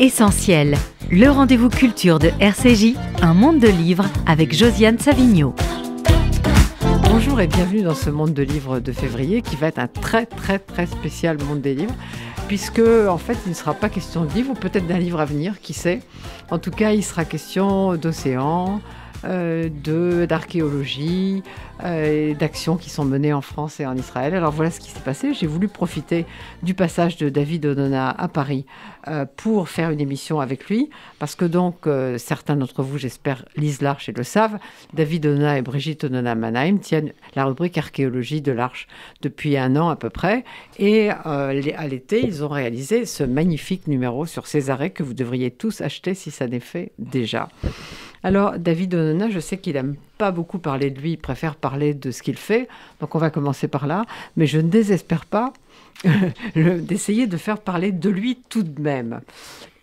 Essentiel, le rendez-vous culture de RCJ, un monde de livres avec Josiane Savigno. Bonjour et bienvenue dans ce monde de livres de février qui va être un très spécial monde des livres, puisque en fait il ne sera pas question de livre, ou peut-être d'un livre à venir, qui sait. En tout cas il sera question d'océan, d'archéologie, d'actions qui sont menées en France et en Israël. Alors voilà ce qui s'est passé. J'ai voulu profiter du passage de David Onona à Paris pour faire une émission avec lui, parce que donc certains d'entre vous, j'espère, lisent l'Arche et le savent. David Onona et Brigitte Onona-Mannheim tiennent la rubrique archéologie de l'Arche depuis 1 an à peu près, et à l'été ils ont réalisé ce magnifique numéro sur Césarée que vous devriez tous acheter si ça n'est fait déjà. Alors, David Onona, je sais qu'il n'aime pas beaucoup parler de lui, il préfère parler de ce qu'il fait, donc on va commencer par là, mais je ne désespère pas d'essayer de faire parler de lui tout de même.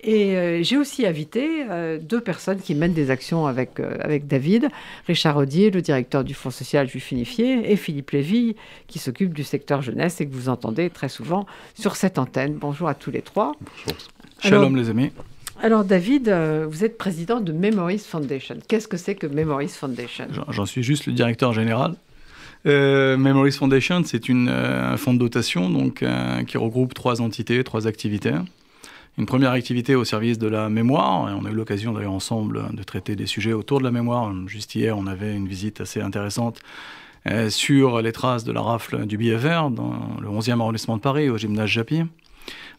Et j'ai aussi invité 2 personnes qui mènent des actions avec David, Richard Audier, le directeur du Fonds social juif unifié, et Philippe Lévy, qui s'occupe du secteur jeunesse et que vous entendez très souvent sur cette antenne. Bonjour à tous les 3. Bonjour. Shalom les amis. Alors David, vous êtes président de Memories Foundation. Qu'est-ce que c'est que Memories Foundation ? J'en suis juste le directeur général. Memories Foundation, c'est un fonds de dotation donc, qui regroupe 3 entités, 3 activités. Une première activité au service de la mémoire, et on a eu l'occasion d'ailleurs ensemble de traiter des sujets autour de la mémoire. Juste hier, on avait une visite assez intéressante sur les traces de la rafle du billet vert dans le 11e arrondissement de Paris, au gymnase Japy.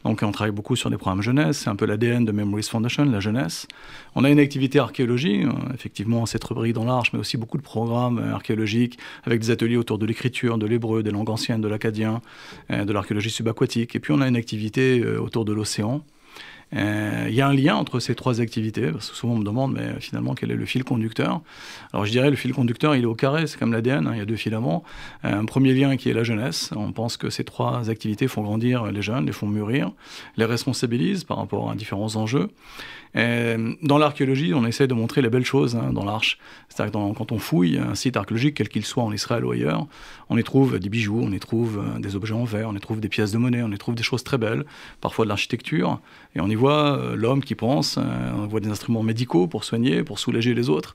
Donc on travaille beaucoup sur des programmes jeunesse, c'est un peu l'ADN de Memories Foundation, la jeunesse. On a une activité archéologie, effectivement cette rubrique dans l'Arche, mais aussi beaucoup de programmes archéologiques avec des ateliers autour de l'écriture, de l'hébreu, des langues anciennes, de l'acadien, de l'archéologie subaquatique. Et puis on a une activité autour de l'océan. Il y a un lien entre ces 3 activités, parce que souvent on me demande, mais finalement, quel est le fil conducteur ? Alors je dirais, le fil conducteur, il est au carré, c'est comme l'ADN, il y a 2 filaments. Un premier lien qui est la jeunesse. On pense que ces 3 activités font grandir les jeunes, les font mûrir, les responsabilisent par rapport à différents enjeux. Dans l'archéologie, on essaie de montrer les belles choses dans l'Arche. C'est-à-dire que quand on fouille un site archéologique, quel qu'il soit en Israël ou ailleurs, on y trouve des bijoux, on y trouve des objets en verre, on y trouve des pièces de monnaie, on y trouve des choses très belles, parfois de l'architecture, et on y voit l'homme qui pense, on voit des instruments médicaux pour soigner, pour soulager les autres.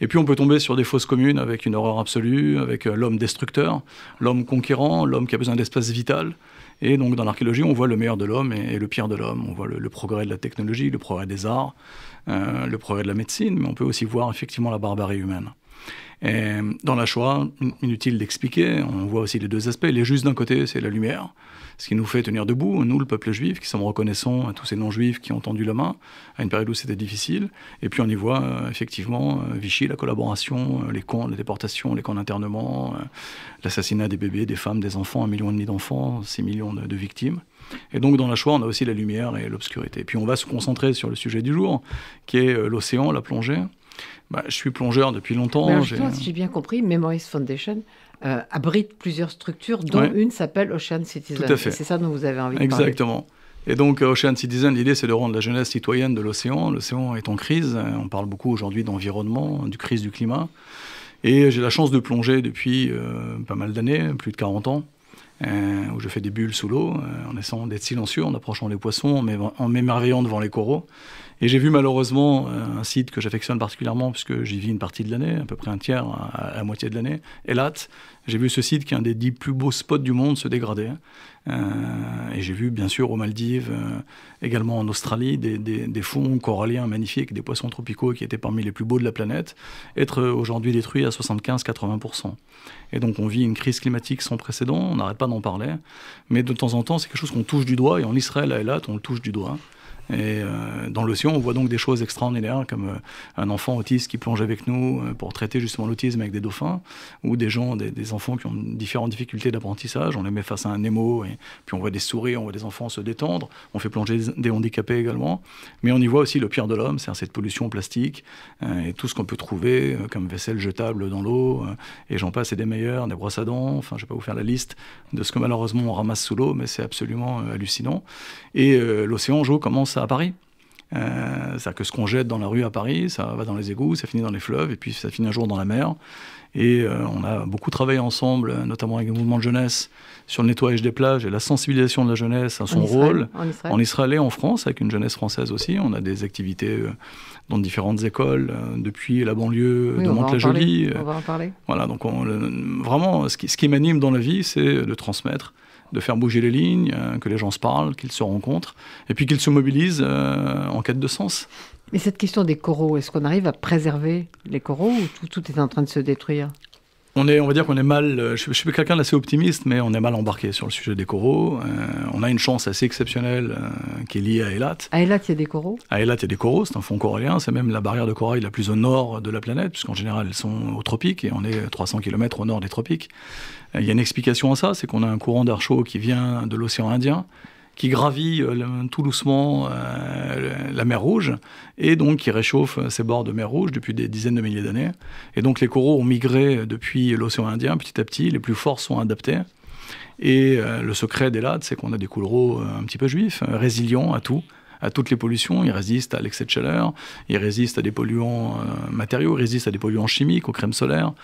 Et puis on peut tomber sur des fausses communes avec une horreur absolue, avec l'homme destructeur, l'homme conquérant, l'homme qui a besoin d'espace vital. Et donc dans l'archéologie, on voit le meilleur de l'homme et le pire de l'homme. On voit le progrès de la technologie, le progrès des arts, le progrès de la médecine, mais on peut aussi voir effectivement la barbarie humaine. Et dans la Shoah, inutile d'expliquer, on voit aussi les 2 aspects. Les justes d'un côté, c'est la lumière, ce qui nous fait tenir debout, nous, le peuple juif, qui sommes reconnaissants à tous ces non-juifs qui ont tendu la main à une période où c'était difficile. Et puis on y voit effectivement Vichy, la collaboration, les camps, la déportation, les camps d'internement, l'assassinat des bébés, des femmes, des enfants, 1,5 million d'enfants, 6 millions de victimes. Et donc dans la Shoah, on a aussi la lumière et l'obscurité. Puis on va se concentrer sur le sujet du jour, qui est l'océan, la plongée. Je suis plongeur depuis longtemps. Alors, si j'ai bien compris, Memories Foundation abrite plusieurs structures, dont une s'appelle Ocean Citizen. Tout à fait. Et c'est ça dont vous avez envie de parler. Exactement. Et donc, Ocean Citizen, l'idée, c'est de rendre la jeunesse citoyenne de l'océan. L'océan est en crise. On parle beaucoup aujourd'hui d'environnement, du crise du climat. Et j'ai la chance de plonger depuis pas mal d'années, plus de 40 ans, où je fais des bulles sous l'eau, en essayant d'être silencieux, en approchant les poissons, en m'émerveillant devant les coraux. Et j'ai vu malheureusement un site que j'affectionne particulièrement, puisque j'y vis une partie de l'année, à peu près un tiers à la moitié de l'année, Eilat. J'ai vu ce site qui est un des 10 plus beaux spots du monde se dégrader. Et j'ai vu bien sûr aux Maldives, également en Australie, des fonds coralliens magnifiques, des poissons tropicaux qui étaient parmi les plus beaux de la planète, être aujourd'hui détruits à 75-80%. Et donc on vit une crise climatique sans précédent, on n'arrête pas d'en parler, mais de temps en temps c'est quelque chose qu'on touche du doigt, et en Israël, à Eilat, on le touche du doigt. Et dans l'océan, on voit donc des choses extraordinaires, comme un enfant autiste qui plonge avec nous pour traiter justement l'autisme avec des dauphins, ou des enfants qui ont différentes difficultés d'apprentissage. On les met face à un Nemo, et puis on voit des souris, on voit des enfants se détendre. On fait plonger des handicapés également. Mais on y voit aussi le pire de l'homme, c'est-à-dire cette pollution plastique, et tout ce qu'on peut trouver comme vaisselle jetable dans l'eau, et j'en passe, et des meilleurs, des brosses à dents. Enfin, je ne vais pas vous faire la liste de ce que malheureusement on ramasse sous l'eau, mais c'est absolument hallucinant. Et l'océan, Jo, commence à Paris. C'est-à-dire que ce qu'on jette dans la rue à Paris, ça va dans les égouts, ça finit dans les fleuves, et puis ça finit un jour dans la mer. Et on a beaucoup travaillé ensemble, notamment avec le mouvement de jeunesse, sur le nettoyage des plages et la sensibilisation de la jeunesse à son rôle. En Israël et en France, avec une jeunesse française aussi. On a des activités dans différentes écoles, depuis la banlieue de Mantes-la-Jolie. On va en parler. Voilà, donc vraiment, ce qui m'anime dans la vie, c'est de transmettre, de faire bouger les lignes, que les gens se parlent, qu'ils se rencontrent, et puis qu'ils se mobilisent en quête de sens. Mais cette question des coraux, est-ce qu'on arrive à préserver les coraux ou tout est en train de se détruire ? On va dire qu'on est mal, je suis quelqu'un d'assez optimiste, mais on est mal embarqué sur le sujet des coraux. On a une chance assez exceptionnelle qui est liée à Eilat. À Eilat, il y a des coraux ? À Eilat, il y a des coraux, c'est un fond corallien, c'est même la barrière de corail la plus au nord de la planète, puisqu'en général, elles sont aux tropiques, et on est 300 km au nord des tropiques. Il y a une explication à ça, c'est qu'on a un courant d'air chaud qui vient de l'océan Indien, qui gravit tout doucement la mer Rouge, et donc qui réchauffe ces bords de mer Rouge depuis des dizaines de milliers d'années. Et donc les coraux ont migré depuis l'océan Indien petit à petit, les plus forts sont adaptés. Et le secret d'Eilat, c'est qu'on a des coraux un petit peu juifs, résilients à tout, à toutes les pollutions. Ils résistent à l'excès de chaleur, ils résistent à des polluants matériaux, ils résistent à des polluants chimiques, aux crèmes solaires.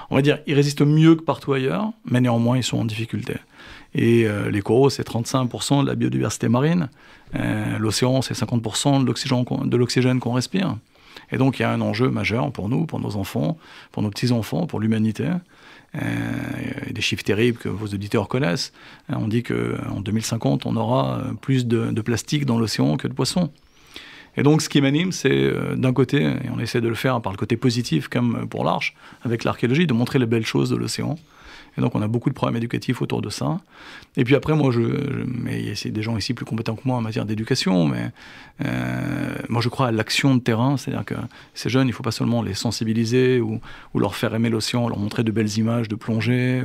On va dire, ils résistent mieux que partout ailleurs, mais néanmoins, ils sont en difficulté. Et les coraux, c'est 35% de la biodiversité marine. L'océan, c'est 50% de l'oxygène qu'on respire. Et donc, il y a un enjeu majeur pour nous, pour nos enfants, pour nos petits-enfants, pour l'humanité. Des chiffres terribles que vos auditeurs connaissent. On dit qu'en 2050, on aura plus de plastique dans l'océan que de poissons. Et donc, ce qui m'anime, c'est d'un côté, et on essaie de le faire par le côté positif, comme pour l'Arche, avec l'archéologie, de montrer les belles choses de l'océan. Et donc, on a beaucoup de programmes éducatifs autour de ça. Et puis après, moi, mais il y a des gens ici plus compétents que moi en matière d'éducation, mais moi, je crois à l'action de terrain. C'est-à-dire que ces jeunes, il ne faut pas seulement les sensibiliser ou leur faire aimer l'océan, leur montrer de belles images de plongée,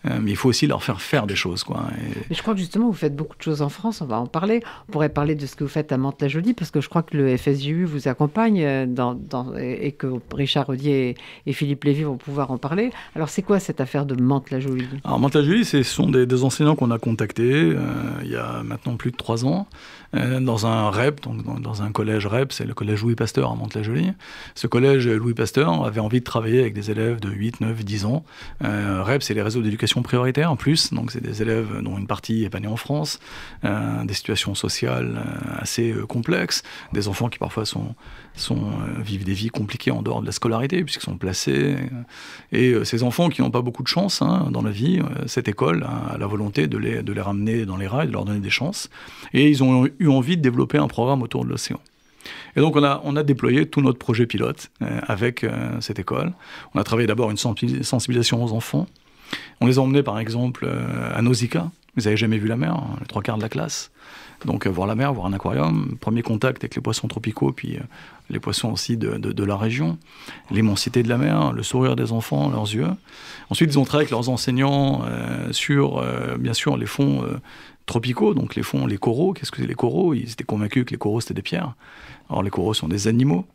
mais il faut aussi leur faire faire des choses, quoi. Mais je crois que justement, vous faites beaucoup de choses en France, on va en parler. On pourrait parler de ce que vous faites à Mantes-la-Jolie, parce que je crois que le FSJU vous accompagne et que Richard Rodier et Philippe Lévy vont pouvoir en parler. Alors, c'est quoi cette affaire de Mantes-la-Jolie ? Alors, Mantes-la-Jolie, ce sont des enseignants qu'on a contactés il y a maintenant plus de 3 ans, dans un REP, donc dans un collège REP, c'est le collège Louis Pasteur à Mantes-la-Jolie. Ce collège Louis Pasteur avait envie de travailler avec des élèves de 8, 9, 10 ans. REP, c'est les réseaux d'éducation prioritaire en plus, donc c'est des élèves dont une partie est pas née en France, des situations sociales assez complexes, des enfants qui parfois vivent des vies compliquées en dehors de la scolarité, puisqu'ils sont placés. Et ces enfants qui n'ont pas beaucoup de chance dans la vie, cette école a la volonté de les ramener dans les rails, de leur donner des chances. Et ils ont eu envie de développer un programme autour de l'océan. Et donc on a déployé tout notre projet pilote avec cette école. On a travaillé d'abord une sensibilisation aux enfants. On les a emmenés par exemple à Nausicaa. Vous n'avez jamais vu la mer, les 3/4 de la classe. Donc voir la mer, voir un aquarium, premier contact avec les poissons tropicaux, puis les poissons aussi de la région, l'immensité de la mer, le sourire des enfants, leurs yeux. Ensuite, ils ont travaillé avec leurs enseignants sur, bien sûr, les fonds tropicaux, donc les coraux. Qu'est-ce que c'est les coraux ? Ils étaient convaincus que les coraux, c'était des pierres. Alors les coraux sont des animaux.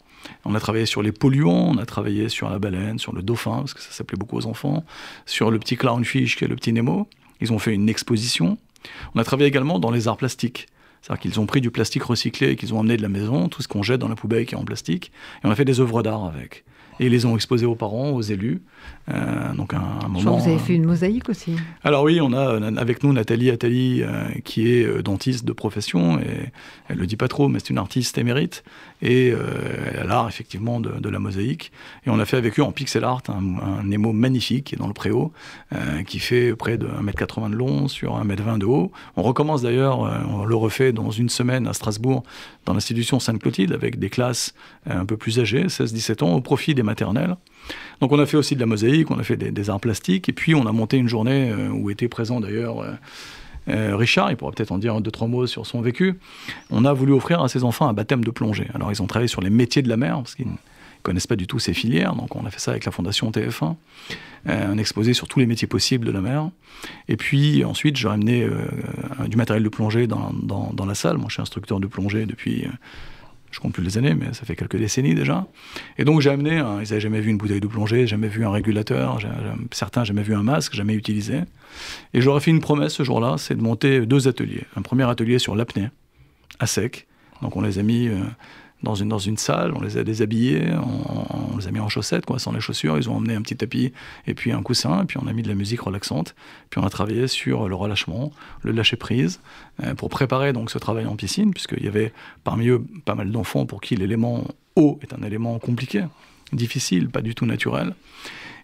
On a travaillé sur les polluants, on a travaillé sur la baleine, sur le dauphin, parce que ça s'appelait beaucoup aux enfants, sur le petit clownfish qui est le petit Nemo. Ils ont fait une exposition. On a travaillé également dans les arts plastiques. C'est-à-dire qu'ils ont pris du plastique recyclé et qu'ils ont amené de la maison, tout ce qu'on jette dans la poubelle qui est en plastique, et on a fait des œuvres d'art avec. Et ils les ont exposés aux parents, aux élus. Donc un moment. Vous avez fait une mosaïque aussi. Alors oui, on a avec nous Nathalie Attali, qui est dentiste de profession, et elle le dit pas trop, mais c'est une artiste émérite, et elle a l'art effectivement de la mosaïque. Et on a fait avec eux en pixel art un Nemo magnifique qui est dans le Préau, qui fait près de 1,80 m de long sur 1,20 m de haut. On recommence d'ailleurs, on le refait dans une semaine à Strasbourg, dans l'institution Sainte-Clotilde, avec des classes un peu plus âgées, 16-17 ans, au profit des maternelles. Donc on a fait aussi de la mosaïque, on a fait des arts plastiques, et puis on a monté une journée où était présent d'ailleurs Richard, il pourra peut-être en dire 2-3 mots sur son vécu. On a voulu offrir à ses enfants un baptême de plongée. Alors ils ont travaillé sur les métiers de la mer, parce qu'ils ne connaissent pas du tout ces filières, donc on a fait ça avec la Fondation TF1, un exposé sur tous les métiers possibles de la mer. Et puis ensuite j'ai ramené du matériel de plongée dans la salle. Moi je suis instructeur de plongée depuis... je compte plus les années, mais ça fait quelques décennies déjà. Et donc j'ai amené, ils n'avaient jamais vu une bouteille de plongée, jamais vu un régulateur, certains jamais vu un masque, jamais utilisé. Et je leur ai fait une promesse ce jour-là, c'est de monter 2 ateliers. Un premier atelier sur l'apnée, à sec, Donc on les a mis dans une salle, on les a déshabillés, on les a mis en chaussettes, sans les chaussures. Ils ont emmené un petit tapis et puis un coussin, et puis on a mis de la musique relaxante. Puis on a travaillé sur le relâchement, le lâcher-prise, pour préparer donc ce travail en piscine, puisqu'il y avait parmi eux pas mal d'enfants pour qui l'élément eau est un élément compliqué, difficile, pas du tout naturel.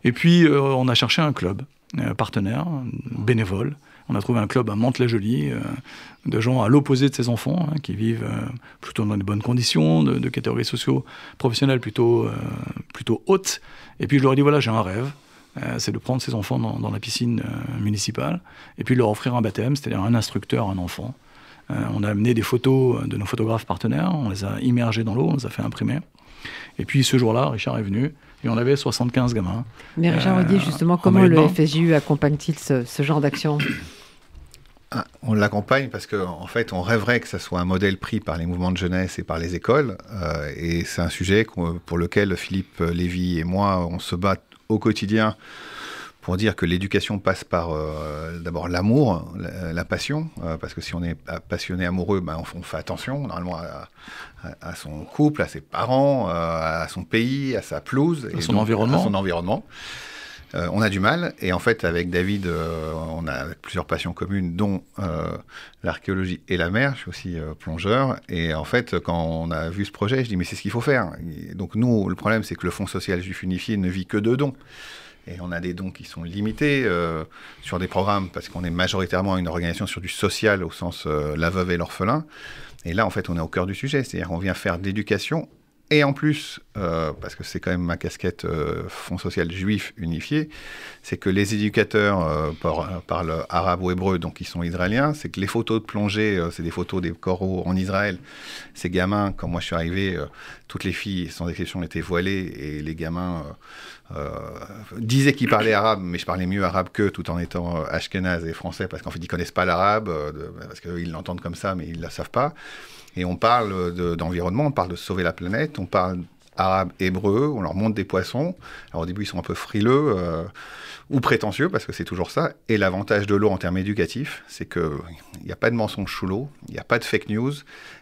Et puis on a cherché un club partenaire, bénévole. On a trouvé un club à Mantes-la-Jolie, de gens à l'opposé de ces enfants, qui vivent plutôt dans de bonnes conditions, de catégories socio-professionnelles plutôt hautes. Et puis je leur ai dit, voilà, j'ai un rêve, c'est de prendre ces enfants dans la piscine municipale, et puis de leur offrir un baptême, c'est-à-dire un instructeur, un enfant. On a amené des photos de nos photographes partenaires, on les a immergés dans l'eau, on les a fait imprimer. Et puis ce jour-là, Richard est venu, et on avait 75 gamins. Mais Richard Audier, justement, comment le FSJU accompagne-t-il ce genre d'action ? On l'accompagne parce qu'en fait, on rêverait que ça soit un modèle pris par les mouvements de jeunesse et par les écoles. Et c'est un sujet pour lequel Philippe Lévy et moi, on se bat au quotidien pour dire que l'éducation passe par d'abord l'amour, la passion, parce que si on est passionné, amoureux, on fait attention normalement à son couple, à ses parents, à son pays, à sa pelouse, à son environnement. On a du mal, et en fait avec David, on a plusieurs passions communes, dont l'archéologie et la mer. Je suis aussi plongeur, et en fait quand on a vu ce projet, je dis mais c'est ce qu'il faut faire. Et donc nous, le problème c'est que le Fonds social juif unifié ne vit que de dons. Et on a des dons qui sont limités sur des programmes, parce qu'on est majoritairement une organisation sur du social, au sens la veuve et l'orphelin. Et là, en fait, on est au cœur du sujet. C'est-à-dire qu'on vient faire de l'éducation. Et en plus, parce que c'est quand même ma casquette Fonds social juif unifié, c'est que les éducateurs parlent arabe ou hébreu, donc ils sont israéliens. C'est que les photos de plongée, c'est des photos des coraux en Israël. Ces gamins, quand moi je suis arrivé, toutes les filles, sans exception, étaient voilées, et les gamins disaient qu'ils parlaient arabe, mais je parlais mieux arabe qu'eux, tout en étant ashkénaze et français, parce qu'en fait ils connaissent pas l'arabe, parce qu'ils l'entendent comme ça, mais ils la savent pas. Et on parle d'environnement, on parle de sauver la planète, on parle arabe, hébreu, on leur montre des poissons. Alors au début, ils sont un peu frileux ou prétentieux, parce que c'est toujours ça. Et l'avantage de l'eau en termes éducatifs, c'est qu'il n'y a pas de mensonge sous l'eau, il n'y a pas de fake news,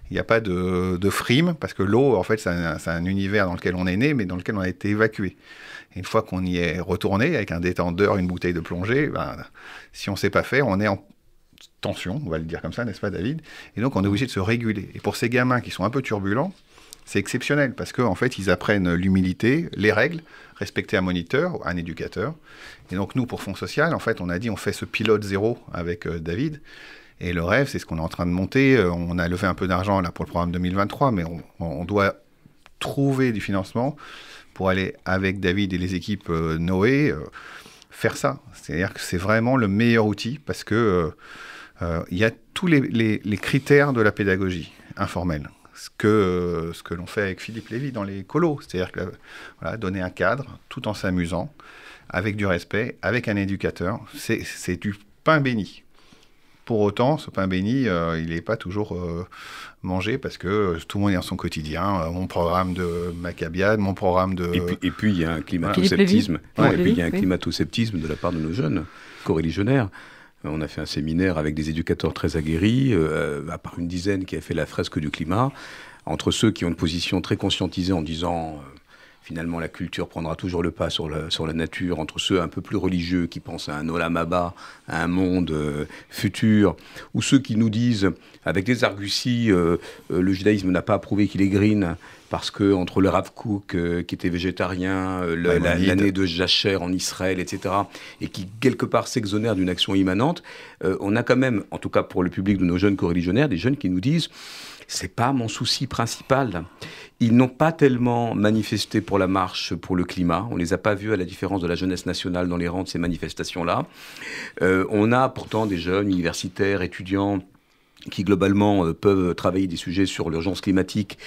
il n'y a pas de frime, parce que l'eau, en fait, c'est un univers dans lequel on est né, mais dans lequel on a été évacué. Et une fois qu'on y est retourné, avec un détendeur, une bouteille de plongée, si on ne sait pas faire, on est en tension, on va le dire comme ça, n'est-ce pas David ? Et donc on est obligé de se réguler. Et pour ces gamins qui sont un peu turbulents, c'est exceptionnel, parce qu'en fait ils apprennent l'humilité, les règles, respecter un moniteur, un éducateur. Et donc nous, pour Fonds social, en fait on a dit on fait ce pilote zéro avec David. Et le rêve, c'est ce qu'on est en train de monter. On a levé un peu d'argent là pour le programme 2023, mais on doit trouver du financement pour aller avec David et les équipes Noé faire ça. C'est-à-dire que c'est vraiment le meilleur outil, parce que il y a tous les critères de la pédagogie informelle. Ce que l'on fait avec Philippe Lévy dans les colos. C'est-à-dire que, voilà, donner un cadre tout en s'amusant, avec du respect, avec un éducateur, c'est du pain béni. Pour autant, ce pain béni, il n'est pas toujours mangé, parce que tout le monde est dans son quotidien. Mon programme de Maccabiade, mon programme de... Et puis il y a un climato-sceptisme. Et puis il y a un climato-sceptisme de la part de nos jeunes coreligionnaires. On a fait un séminaire avec des éducateurs très aguerris, à part une dizaine qui a fait la fresque du climat, entre ceux qui ont une position très conscientisée en disant finalement la culture prendra toujours le pas sur la nature, entre ceux un peu plus religieux qui pensent à un olam haba, à un monde futur, ou ceux qui nous disent avec des arguties le judaïsme n'a pas approuvé qu'il est green, parce que entre le Rav Kook qui était végétarien, l'année de Jacher en Israël, etc., et qui quelque part s'exonère d'une action immanente, on a quand même, en tout cas pour le public de nos jeunes coreligionnaires, des jeunes qui nous disent c'est pas mon souci principal. Ils n'ont pas tellement manifesté pour la marche pour le climat. On les a pas vus, à la différence de la jeunesse nationale, dans les rangs de ces manifestations-là. On a pourtant des jeunes universitaires, étudiants, qui globalement peuvent travailler des sujets sur l'urgence climatique,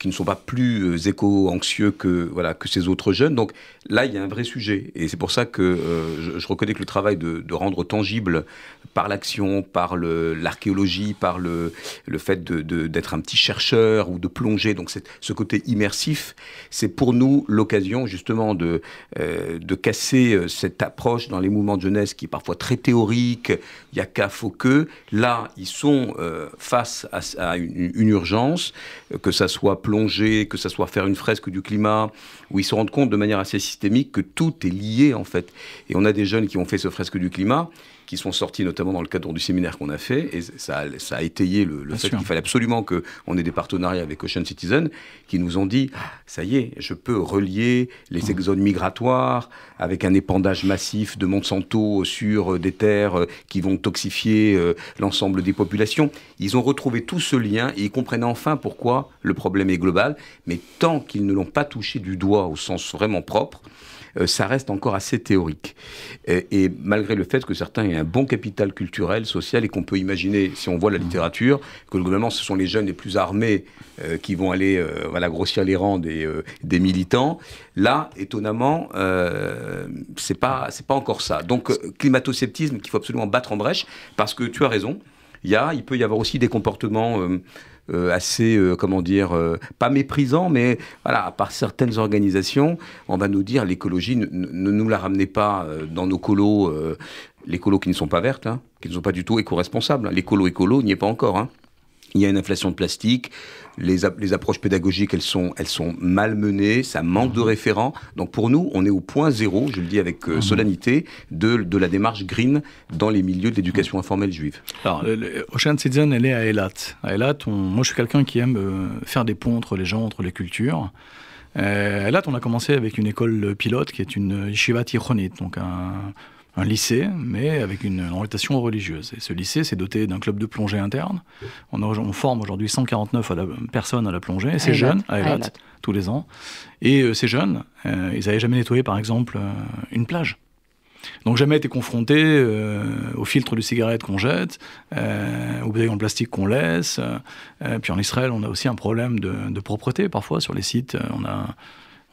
qui ne sont pas plus éco-anxieux que ces autres jeunes. Donc là, il y a un vrai sujet. Et c'est pour ça que je reconnais que le travail de rendre tangible par l'action, par l'archéologie, par le fait d'être un petit chercheur ou de plonger, donc ce côté immersif, c'est pour nous l'occasion justement de casser cette approche dans les mouvements de jeunesse qui est parfois très théorique, il n'y a qu'à, faut que. Là, ils sont face à une urgence, que ça soit plonger, que ça soit faire une fresque du climat, où ils se rendent compte de manière assez systémique que tout est lié en fait. Et on a des jeunes qui ont fait ce fresque du climat, qui sont sortis notamment dans le cadre du séminaire qu'on a fait, et ça a étayé le fait qu'il fallait absolument qu'on ait des partenariats avec Ocean Citizen, qui nous ont dit, ça y est, je peux relier les exodes migratoires avec un épandage massif de Monsanto sur des terres qui vont toxifier l'ensemble des populations. Ils ont retrouvé tout ce lien, et ils comprennent enfin pourquoi le problème est global, mais tant qu'ils ne l'ont pas touché du doigt au sens vraiment propre, ça reste encore assez théorique. Et malgré le fait que certains aient un bon capital culturel, social, et qu'on peut imaginer, si on voit la littérature, que globalement ce sont les jeunes les plus armés qui vont aller grossir les rangs des militants, là, étonnamment, c'est pas encore ça. Donc, climato-sceptisme qu'il faut absolument battre en brèche, parce que tu as raison, il peut y avoir aussi des comportements assez, pas méprisant, mais par certaines organisations, on va nous dire l'écologie, ne nous la ramenez pas dans nos colos, les colos qui ne sont pas vertes, qui ne sont pas du tout éco-responsables. Les colos n'y est pas encore. Il y a une inflation de plastique, les approches pédagogiques, elles sont mal menées, ça manque de référents. Donc pour nous, on est au point zéro, je le dis avec solennité, de la démarche green dans les milieux de l'éducation informelle juive. Alors, Ocean Citizen, elle est à Eilat. À Eilat, moi je suis quelqu'un qui aime faire des ponts entre les gens, entre les cultures. À Eilat, on a commencé avec une école pilote qui est une yeshiva tichonit, donc un lycée, mais avec une orientation religieuse. Et ce lycée s'est doté d'un club de plongée interne. On forme aujourd'hui 149 personnes à la plongée, et ces jeunes, à Eilat, tous les ans. Et ces jeunes, ils n'avaient jamais nettoyé, par exemple, une plage. Donc jamais été confrontés au filtre de cigarette qu'on jette, aux bouteilles en plastique qu'on laisse. Puis en Israël, on a aussi un problème de propreté, parfois, sur les sites.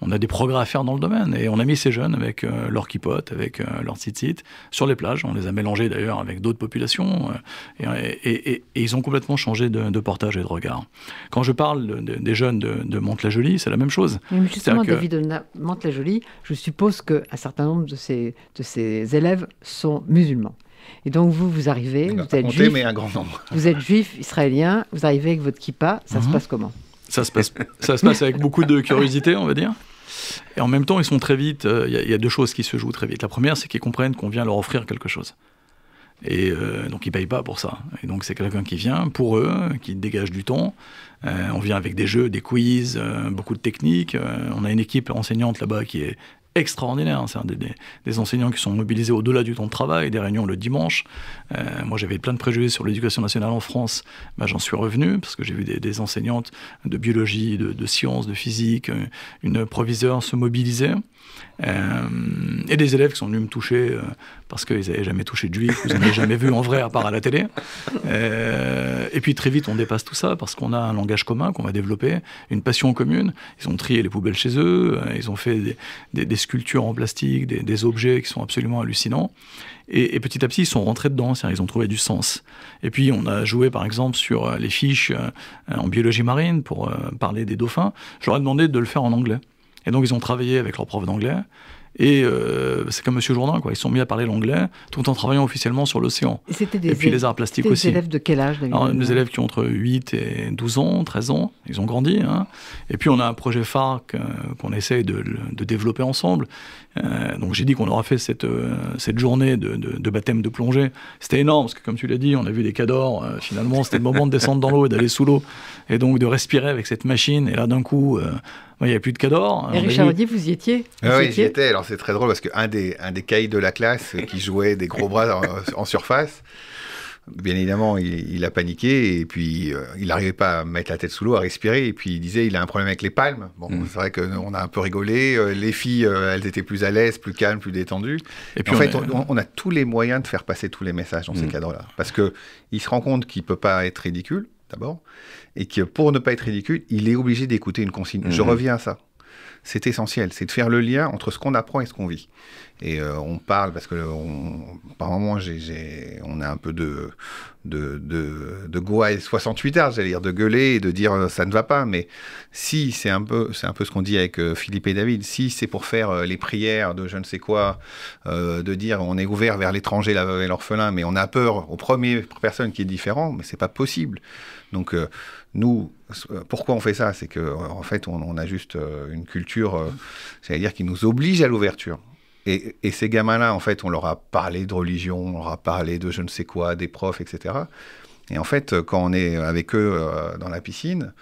On a des progrès à faire dans le domaine, et on a mis ces jeunes avec leur kippote, avec leur tzitzit, sur les plages. On les a mélangés d'ailleurs avec d'autres populations, et ils ont complètement changé de portage et de regard. Quand je parle des jeunes de Mantes-la-Jolie, c'est la même chose. Mais justement, David de Mantes-la-Jolie, je suppose qu'un certain nombre de ces élèves sont musulmans. Et donc vous arrivez, vous êtes juif, mais un grand nombre. Vous êtes juif, israélien, vous arrivez avec votre kippa, ça se passe comment ? Ça se passe avec beaucoup de curiosité, on va dire. Et en même temps, ils sont très vite. Il y a deux choses qui se jouent très vite. La première, c'est qu'ils comprennent qu'on vient leur offrir quelque chose. Et donc, ils ne payent pas pour ça. Et donc, c'est quelqu'un qui vient pour eux, qui dégage du temps. On vient avec des jeux, des quiz, beaucoup de techniques. On a une équipe enseignante là-bas qui est extraordinaire. C'est des enseignants qui sont mobilisés au-delà du temps de travail, des réunions le dimanche. Moi, j'avais plein de préjugés sur l'éducation nationale en France. J'en suis revenu parce que j'ai vu des enseignantes de biologie, de sciences, de physique, une proviseure se mobiliser. Et des élèves qui sont venus me toucher parce qu'ils n'avaient jamais touché de juif, ils n'avaient jamais vu en vrai à part à la télé. Et puis très vite, on dépasse tout ça parce qu'on a un langage commun qu'on va développer, une passion commune. Ils ont trié les poubelles chez eux, ils ont fait des sculptures en plastique, des objets qui sont absolument hallucinants. Et petit à petit, ils sont rentrés dedans, c'est-à-dire ils ont trouvé du sens. Et puis, on a joué, par exemple, sur les fiches en biologie marine pour parler des dauphins. Je leur ai demandé de le faire en anglais. Et donc, ils ont travaillé avec leur prof d'anglais. Et c'est comme Monsieur Jourdain, quoi. Ils se sont mis à parler l'anglais tout en travaillant officiellement sur l'océan. Et puis les arts plastiques aussi. Des élèves de quel âge, David ? Des élèves qui ont entre 8 et 12 ans, 13 ans. Ils ont grandi. Et puis on a un projet phare qu'on essaye de développer ensemble. Donc j'ai dit qu'on aura fait cette journée de baptême de plongée. C'était énorme, parce que comme tu l'as dit, on a vu des cadors. Finalement, c'était le moment de descendre dans l'eau et d'aller sous l'eau. Et donc de respirer avec cette machine. Et là, d'un coup... il n'y avait plus de cadors. Et Richard Audier, vous y étiez ? Oui, j'y étais. Alors c'est très drôle parce qu'un des caïds de la classe qui jouait des gros bras en surface, bien évidemment, il a paniqué et puis il n'arrivait pas à mettre la tête sous l'eau, à respirer. Et puis il disait il a un problème avec les palmes. Bon, c'est vrai qu'on a un peu rigolé. Les filles, elles étaient plus à l'aise, plus calmes, plus détendues. Et puis en fait, on a tous les moyens de faire passer tous les messages dans ces cadres-là. Parce qu'il se rend compte qu'il ne peut pas être ridicule. d'abord, et que pour ne pas être ridicule, il est obligé d'écouter une consigne. Je reviens à ça. C'est essentiel, c'est de faire le lien entre ce qu'on apprend et ce qu'on vit. Et on parle, parce que par moments, on a un peu de gouaille 68 heures, j'allais dire, de gueuler et de dire ça ne va pas. Mais si, c'est un peu ce qu'on dit avec Philippe et David, si c'est pour faire les prières de je ne sais quoi, de dire on est ouvert vers l'étranger, la veuve et l'orphelin, mais on a peur aux premières personnes qui est différent, mais c'est pas possible. Donc nous, pourquoi on fait ça? C'est qu'en fait, on a juste une culture, j'allais dire, qui nous oblige à l'ouverture. Et ces gamins-là, en fait, on leur a parlé de religion, on leur a parlé de je ne sais quoi, des profs, etc. Et en fait, quand on est avec eux dans la piscine,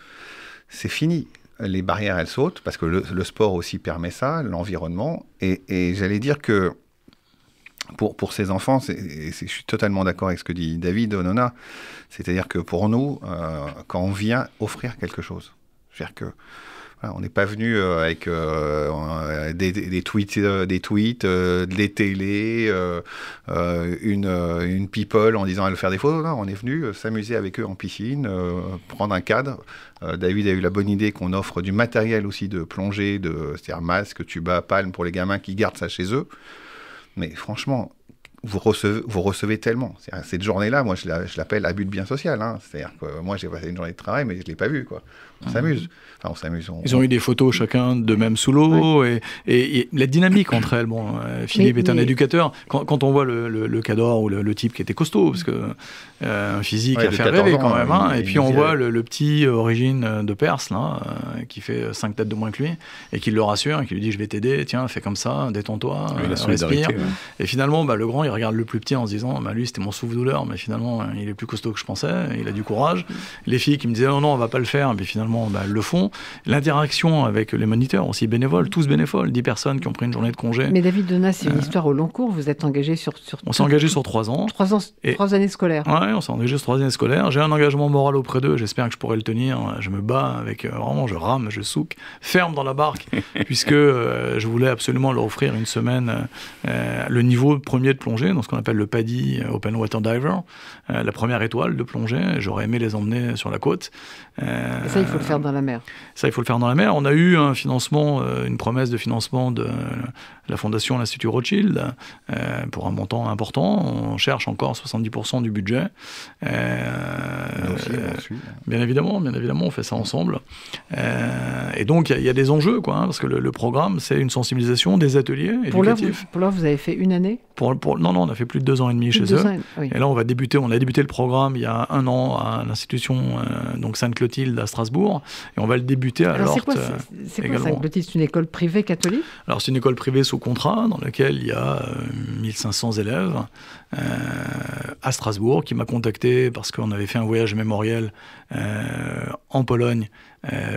c'est fini. Les barrières, elles sautent, parce que le sport aussi permet ça, l'environnement. Et j'allais dire que pour ces enfants, je suis totalement d'accord avec ce que dit David Onona, c'est-à-dire que pour nous, quand on vient offrir quelque chose, c'est-à-dire que voilà, on n'est pas venu avec des tweets, des télés, une people en disant elle faire des photos. Non, on est venu s'amuser avec eux en piscine, prendre un cadre. David a eu la bonne idée qu'on offre du matériel aussi de plongée, c'est-à-dire masque, tuba, palme pour les gamins qui gardent ça chez eux. Mais franchement, vous recevez tellement. Cette journée-là, moi, je l'appelle abus de bien social. Hein. C'est-à-dire que moi, j'ai passé une journée de travail, mais je ne l'ai pas vu, quoi. On s'amuse. Enfin, on s'amuse. Ils ont eu des photos chacun de même sous l'eau, et la dynamique entre elles. Bon, Philippe est un éducateur. Quand on voit le cador ou le type qui était costaud, parce que un physique à faire rêver quand même. Hein, et puis on voit le petit origine de Perse, là, qui fait 5 têtes de moins que lui, et qui le rassure, et qui lui dit je vais t'aider, tiens, fais comme ça, détends-toi, respire. Et finalement, le grand, il regarde le plus petit en se disant lui, c'était mon souffle-douleur, mais finalement, il est plus costaud que je pensais, il a du courage. Les filles qui me disaient non, on va pas le faire, mais finalement, elles le font. L'interaction avec les moniteurs aussi bénévoles, tous bénévoles, 10 personnes qui ont pris une journée de congé. Mais David Donat, c'est une histoire au long cours. Vous êtes engagé sur on s'est engagé sur 3 ans. 3 années scolaires. Oui, on s'est engagé sur 3 années scolaires. J'ai un engagement moral auprès d'eux. J'espère que je pourrai le tenir. Je me bats avec vraiment, je rame, je souque, ferme dans la barque, puisque je voulais absolument leur offrir une semaine le niveau premier de plongée, dans ce qu'on appelle le PADI, Open Water Diver, la première étoile de plongée. J'aurais aimé les emmener sur la côte. Et ça, il faut le faire dans la mer. Ça, il faut le faire dans la mer. On a eu un financement, une promesse de financement de la Fondation l'Institut Rothschild pour un montant important. On cherche encore 70% du budget. Bien évidemment, on fait ça ensemble. Et donc, il y a des enjeux, quoi, hein, parce que le programme, c'est une sensibilisation, des ateliers éducatifs. Pour l'heure, vous avez fait une année ? Non, on a fait plus de 2 ans et demi chez eux. Oui. Et là, on a débuté le programme il y a 1 an à l'institution donc Sainte-Clotilde à Strasbourg, et on va le débuter à Lorte. C'est quoi Sainte-Clotilde? C'est une école privée catholique? Alors, c'est une école privée sous contrat, dans laquelle il y a 1500 élèves à Strasbourg, qui m'a contacté parce qu'on avait fait un voyage mémoriel en Pologne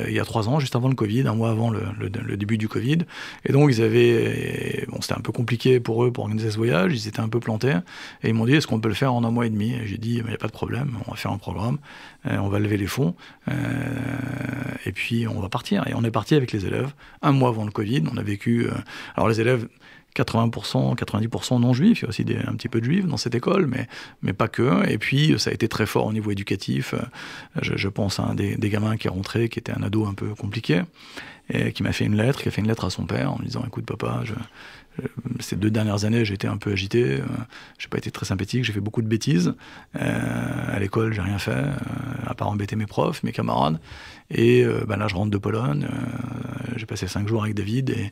il y a 3 ans, juste avant le Covid, 1 mois avant le début du Covid. Et donc, c'était un peu compliqué pour eux pour organiser ce voyage, ils étaient un peu plantés, et ils m'ont dit, est-ce qu'on peut le faire en 1 mois et demi? Et j'ai dit, il n'y a pas de problème, on va faire un programme, on va lever les fonds, et puis on va partir. Et on est parti avec les élèves, 1 mois avant le Covid, on a vécu... alors les élèves... 80%, 90% non-juifs, il y a aussi un petit peu de juifs dans cette école, mais pas que. Et puis, ça a été très fort au niveau éducatif. Je pense à un des gamins qui est rentré, qui était un ado un peu compliqué, et qui a fait une lettre à son père en lui disant « Écoute, papa, ces 2 dernières années, j'ai été un peu agité, j'ai pas été très sympathique, j'ai fait beaucoup de bêtises. À l'école, j'ai rien fait, à part embêter mes profs, mes camarades. Et là, je rentre de Pologne, j'ai passé 5 jours avec David, et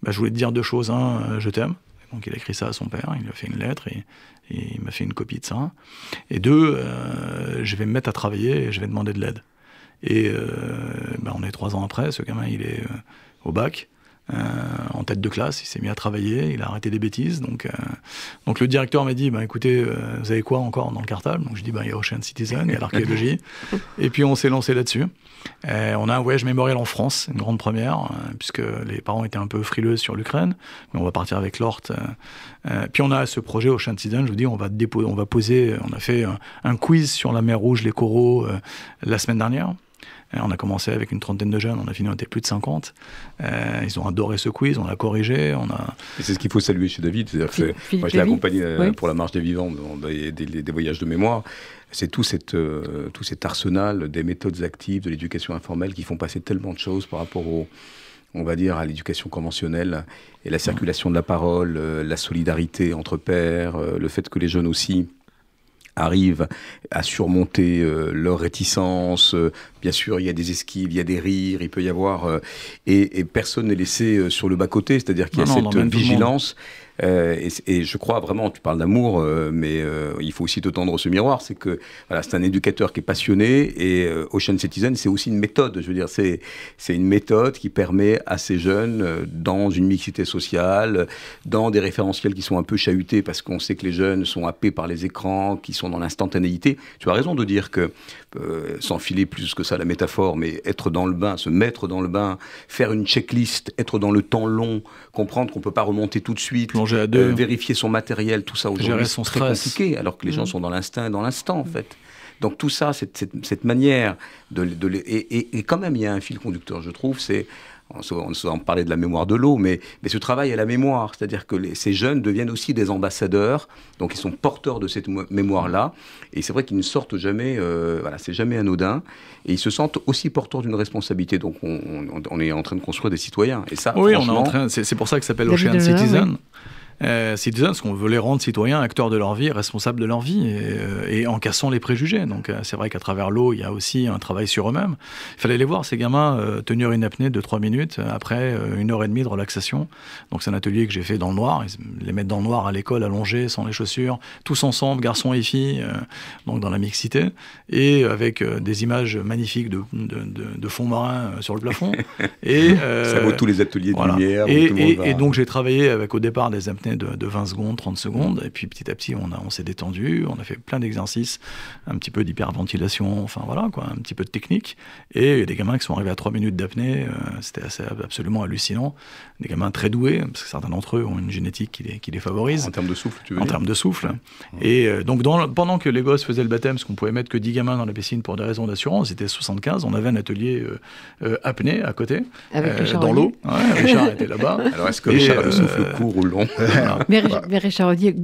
je voulais te dire 2 choses. Je t'aime. Donc il a écrit ça à son père, il lui a fait une lettre, et il m'a fait une copie de ça. Et 2, je vais me mettre à travailler et je vais demander de l'aide. Et on est 3 ans après, ce gamin, il est au bac. En tête de classe, il s'est mis à travailler, il a arrêté des bêtises, donc le directeur m'a dit écoutez, vous avez quoi encore dans le cartable? Donc je dis il y a Ocean Citizen, il y a l'archéologie, et puis on s'est lancé là-dessus. On a un voyage mémoriel en France, une grande première, puisque les parents étaient un peu frileux sur l'Ukraine, mais on va partir avec Lorte. Puis on a ce projet Ocean Citizen, je vous dis, on va poser, on a fait un quiz sur la mer Rouge, les coraux, la semaine dernière. On a commencé avec une trentaine de jeunes, on a fini, on était plus de 50. Ils ont adoré ce quiz, on l'a corrigé. Et c'est ce qu'il faut saluer chez David. C'est-à-dire que moi, je l'ai accompagné pour la Marche des Vivants, des voyages de mémoire. C'est tout cet arsenal des méthodes actives, de l'éducation informelle qui font passer tellement de choses par rapport on va dire, à l'éducation conventionnelle et la circulation de la parole, la solidarité entre pairs, le fait que les jeunes aussi arrivent à surmonter leurs réticences. Bien sûr, il y a des esquives, il y a des rires, il peut y avoir... et personne n'est laissé sur le bas-côté, c'est-à-dire qu'il y a cette vigilance. Et je crois vraiment, tu parles d'amour, mais il faut aussi te tendre ce miroir, c'est que voilà, c'est un éducateur qui est passionné, et Ocean Citizen, c'est aussi une méthode. Je veux dire, c'est une méthode qui permet à ces jeunes, dans une mixité sociale, dans des référentiels qui sont un peu chahutés, parce qu'on sait que les jeunes sont happés par les écrans, qui sont dans l'instantanéité. Tu as raison de dire que, sans filer plus que ça la métaphore, mais être dans le bain, se mettre dans le bain, faire une checklist, être dans le temps long, comprendre qu'on ne peut pas remonter tout de suite, vérifier son matériel, tout ça aujourd'hui, c'est très compliqué, alors que les gens sont dans l'instinct et dans l'instant, en fait. Donc tout ça, cette manière et quand même, il y a un fil conducteur, je trouve, on parlait de la mémoire de l'eau, mais ce travail à la mémoire, c'est-à-dire que ces jeunes deviennent aussi des ambassadeurs, donc ils sont porteurs de cette mémoire-là, et c'est vrai qu'ils ne sortent jamais, c'est jamais anodin, et ils se sentent aussi porteurs d'une responsabilité, donc on est en train de construire des citoyens, et ça, oui, c'est pour ça que ça s'appelle Ocean Citizen. Oui. Citizens, parce qu'on veut les rendre citoyens, acteurs de leur vie, responsables de leur vie, et en cassant les préjugés. Donc c'est vrai qu'à travers l'eau, il y a aussi un travail sur eux-mêmes. Il fallait les voir, ces gamins, tenir une apnée de 3 minutes après 1h30 de relaxation. Donc c'est un atelier que j'ai fait dans le noir, ils les mettent dans le noir à l'école, allongés, sans les chaussures, tous ensemble, garçons et filles, donc dans la mixité, et avec des images magnifiques de fonds marins sur le plafond. Et, ça vaut tous les ateliers de lumière. Et donc j'ai travaillé avec au départ des apnées de 20 secondes, 30 secondes, et puis petit à petit on s'est détendu, on a fait plein d'exercices, un petit peu d'hyperventilation, enfin voilà quoi, un petit peu de technique, et il y a des gamins qui sont arrivés à 3 minutes d'apnée, c'était absolument hallucinant, des gamins très doués, parce que certains d'entre eux ont une génétique qui les favorise. En termes de souffle, tu veux dire ? En termes de souffle. Et donc pendant que les gosses faisaient le baptême, parce qu'on pouvait mettre que 10 gamins dans la piscine pour des raisons d'assurance, c'était 75, on avait un atelier apnée à côté, dans l'eau. Ouais, Richard était là-bas. Alors est-ce que Richard a le souffle court ou long ? Mais Richard Audier,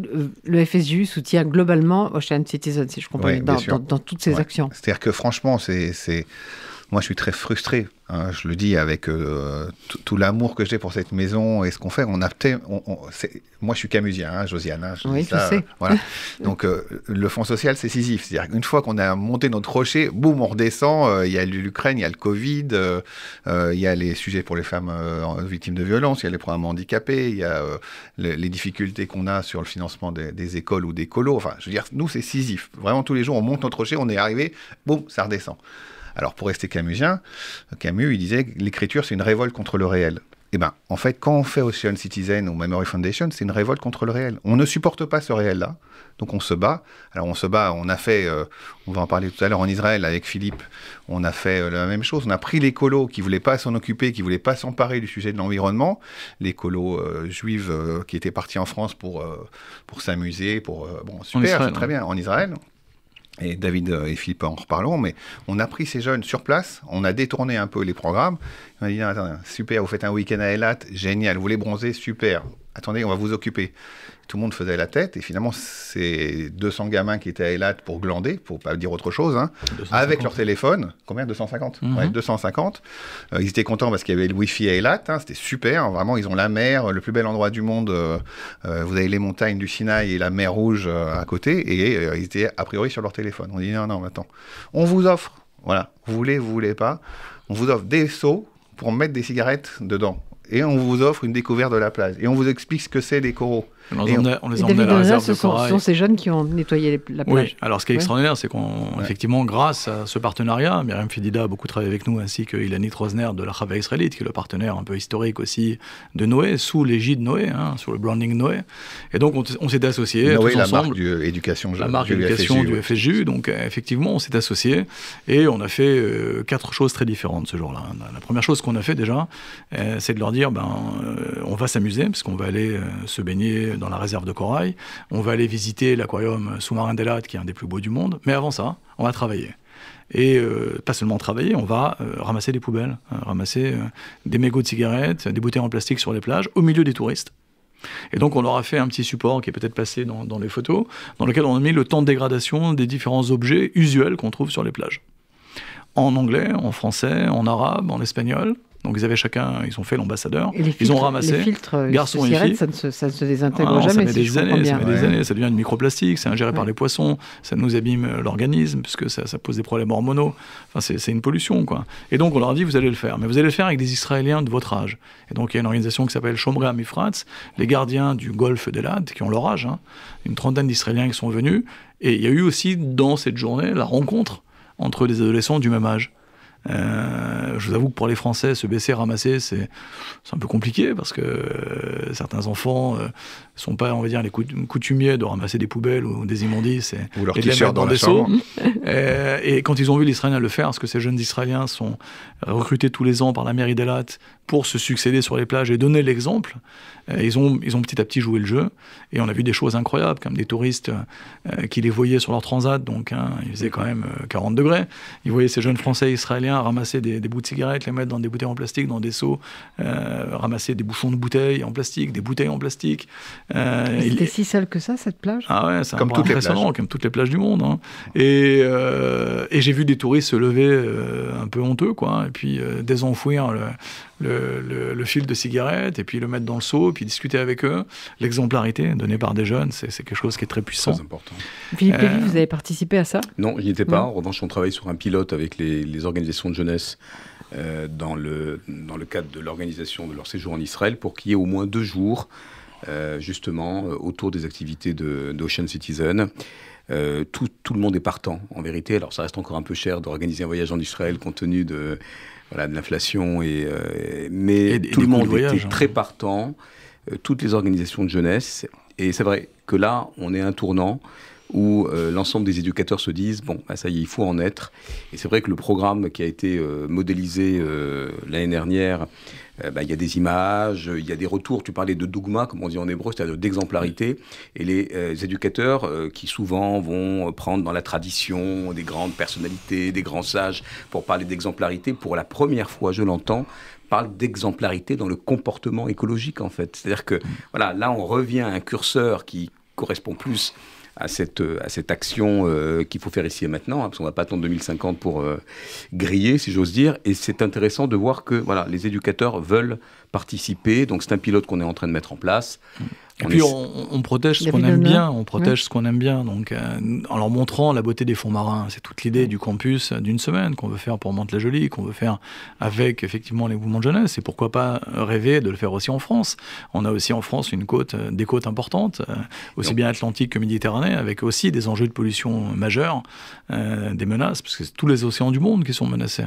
le FSJU soutient globalement Ocean Citizen, si je comprends bien, dans toutes ses actions. C'est-à-dire que franchement, moi je suis très frustré, hein, je le dis avec tout l'amour que j'ai pour cette maison et ce qu'on fait. Moi je suis camusien, hein, Josiane. Hein, oui, je sais. Voilà. Donc le fonds social c'est Sisyphe. C'est-à-dire qu'une fois qu'on a monté notre rocher, boum, on redescend. Il y a l'Ukraine, il y a le Covid, il y a les sujets pour les femmes victimes de violences, il y a les programmes handicapés, il y a les difficultés qu'on a sur le financement des écoles ou des colos. Enfin, je veux dire, nous c'est Sisyphe. Vraiment tous les jours on monte notre rocher, on est arrivé, boum, ça redescend. Alors, pour rester camusien, Camus, il disait que l'écriture, c'est une révolte contre le réel. Eh bien, en fait, quand on fait Ocean Citizen ou Memory Foundation, c'est une révolte contre le réel. On ne supporte pas ce réel-là, donc on se bat. Alors, on se bat, on a fait, on va en parler tout à l'heure, en Israël, avec Philippe, on a fait la même chose. On a pris les colos qui ne voulaient pas s'en occuper, qui ne voulaient pas s'emparer du sujet de l'environnement, les colos juives qui étaient partis en France pour s'amuser, bon, super, c'est très bien, en Israël. Et David et Philippe en reparleront, mais on a pris ces jeunes sur place, on a détourné un peu les programmes. On a dit, attendez, super, vous faites un week-end à Eilat, génial, vous voulez bronzer, super. Attendez, on va vous occuper. Tout le monde faisait la tête, et finalement, c'est 200 gamins qui étaient à Eilat pour glander, pour pas dire autre chose, hein, avec leur téléphone. Combien ? 250 Ouais, 250. Ils étaient contents parce qu'il y avait le Wi-Fi à Eilat, hein, c'était super. Vraiment, ils ont la mer, le plus bel endroit du monde. Vous avez les montagnes du Sinaï et la mer Rouge à côté, et ils étaient a priori sur leur téléphone. On dit non, attends. On vous offre, voilà, vous voulez pas, on vous offre des seaux pour mettre des cigarettes dedans. Et on vous offre une découverte de la plage. Et on vous explique ce que c'est des coraux. On les emmenait à la réserve de corail. Ce sont ces jeunes qui ont nettoyé la plage. Oui, alors ce qui est extraordinaire, c'est qu'effectivement, grâce à ce partenariat, Myriam Fedida a beaucoup travaillé avec nous, ainsi que Ilanit Rosner de la Chava israélite, qui est le partenaire un peu historique aussi de Noé, sous l'égide Noé, hein, sous le branding Noé. Et donc, on s'est associés Noé, tous la ensemble. Marque du éducation du FSJU. Donc, effectivement, on s'est associés et on a fait 4 choses très différentes ce jour-là. La première chose qu'on a fait déjà, c'est de leur dire, on va s'amuser, parce qu'on va aller se baigner dans la réserve de corail, on va aller visiter l'aquarium sous-marin d'Eilat, qui est un des plus beaux du monde, mais avant ça, on va travailler. et pas seulement travailler, on va ramasser des poubelles, ramasser des mégots de cigarettes, des bouteilles en plastique sur les plages, au milieu des touristes. Et donc on leur a fait un petit support qui est peut-être passé dans les photos, dans lequel on a mis le temps de dégradation des différents objets usuels qu'on trouve sur les plages. En anglais, en français, en arabe, en espagnol. Donc ils avaient chacun, ils ont fait l'ambassadeur, ils ont ramassé, les filtres garçons et filles. Ça ne se désintègre jamais. Ça met des années, ça devient du microplastique, c'est ingéré par les poissons, ça nous abîme l'organisme, puisque ça pose des problèmes hormonaux, enfin c'est une pollution, quoi. Et donc on leur a dit, vous allez le faire, mais vous allez le faire avec des Israéliens de votre âge. Et donc il y a une organisation qui s'appelle Shomrei HaMifratz, les gardiens du golfe d'Elad, qui ont leur âge, une trentaine d'Israéliens qui sont venus, et il y a eu aussi dans cette journée la rencontre entre des adolescents du même âge. Je vous avoue que pour les Français, se baisser, ramasser, c'est un peu compliqué parce que certains enfants sont pas, on va dire, les coutumiers de ramasser des poubelles ou des immondices ou leur t-shirt dans des seaux. Et quand ils ont vu l'Israélien le faire, parce que ces jeunes Israéliens sont recrutés tous les ans par la mairie d'Elat pour se succéder sur les plages et donner l'exemple, ils ont petit à petit joué le jeu. Et on a vu des choses incroyables, comme des touristes qui les voyaient sur leur transat, donc il faisait quand même 40 degrés. Ils voyaient ces jeunes Français et Israéliens ramasser des bouts de cigarettes, les mettre dans des bouteilles en plastique, dans des seaux, ramasser des bouchons de bouteilles en plastique, des bouteilles en plastique. C'était si sale que ça, cette plage ? Ah ouais, c'est impressionnant, comme toutes les plages du monde. Et j'ai vu des touristes se lever un peu honteux, quoi, et puis désenfouir le fil de cigarette, et puis le mettre dans le seau, puis discuter avec eux. L'exemplarité donnée par des jeunes, c'est quelque chose qui est très puissant. Très important. Philippe Lévy, vous avez participé à ça ? Non, je n'y étais pas. En revanche, on travaille sur un pilote avec les organisations de jeunesse dans le cadre de l'organisation de leur séjour en Israël, pour qu'il y ait au moins 2 jours, justement, autour des activités d'Ocean Citizen. Tout le monde est partant, en vérité. Alors, ça reste encore un peu cher d'organiser un voyage en Israël, compte tenu de l'inflation, mais tout le monde était très partant, toutes les organisations de jeunesse. Et c'est vrai que là, on est à un tournant où l'ensemble des éducateurs se disent, bon, bah, ça y est, il faut en être. Et c'est vrai que le programme qui a été modélisé l'année dernière, il y a des images, il y a des retours. Tu parlais de dougma, comme on dit en hébreu, c'est-à-dire d'exemplarité. Et les éducateurs qui souvent vont prendre dans la tradition des grandes personnalités, des grands sages, pour parler d'exemplarité, pour la première fois, je l'entends, parle d'exemplarité dans le comportement écologique, en fait. C'est-à-dire que, voilà, là, on revient à un curseur qui correspond plus à cette action qu'il faut faire ici et maintenant, parce qu'on ne va pas attendre 2050 pour griller, si j'ose dire. Et c'est intéressant de voir que voilà, les éducateurs veulent participer. Donc c'est un pilote qu'on est en train de mettre en place. Et puis on protège ce qu'on aime bien, ce qu'on aime bien, donc en leur montrant la beauté des fonds marins. C'est toute l'idée du campus d'une semaine qu'on veut faire pour Mantes-la-Jolie, qu'on veut faire avec effectivement les mouvements de jeunesse, et pourquoi pas rêver de le faire aussi en France. On a aussi en France des côtes importantes, aussi bien atlantiques que méditerranéennes, avec aussi des enjeux de pollution majeurs, des menaces, parce que c'est tous les océans du monde qui sont menacés.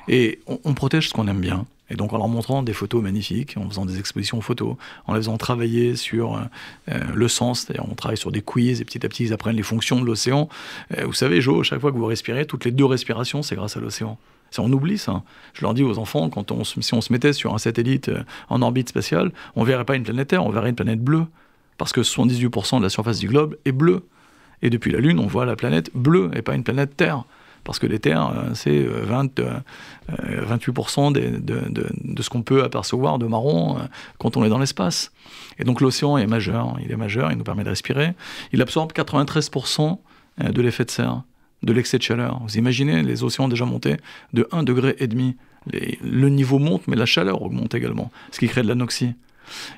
Et on protège ce qu'on aime bien. Et donc en leur montrant des photos magnifiques, en faisant des expositions photos, en les faisant travailler sur le sens, c'est-à-dire on travaille sur des quiz et petit à petit ils apprennent les fonctions de l'océan. Vous savez, Jo, chaque fois que vous respirez, toutes les 2 respirations, c'est grâce à l'océan. On oublie ça. Je leur dis aux enfants, si on se mettait sur un satellite en orbite spatiale, on ne verrait pas une planète Terre, on verrait une planète bleue. Parce que 78% de la surface du globe est bleue. Et depuis la Lune, on voit la planète bleue et pas une planète Terre. Parce que les terres, c'est 28% de ce qu'on peut apercevoir de marron quand on est dans l'espace. Et donc l'océan est majeur, il nous permet de respirer. Il absorbe 93% de l'effet de serre, de l'excès de chaleur. Vous imaginez, les océans ont déjà monté de 1,5 degré. Le niveau monte, mais la chaleur augmente également, ce qui crée de l'anoxie.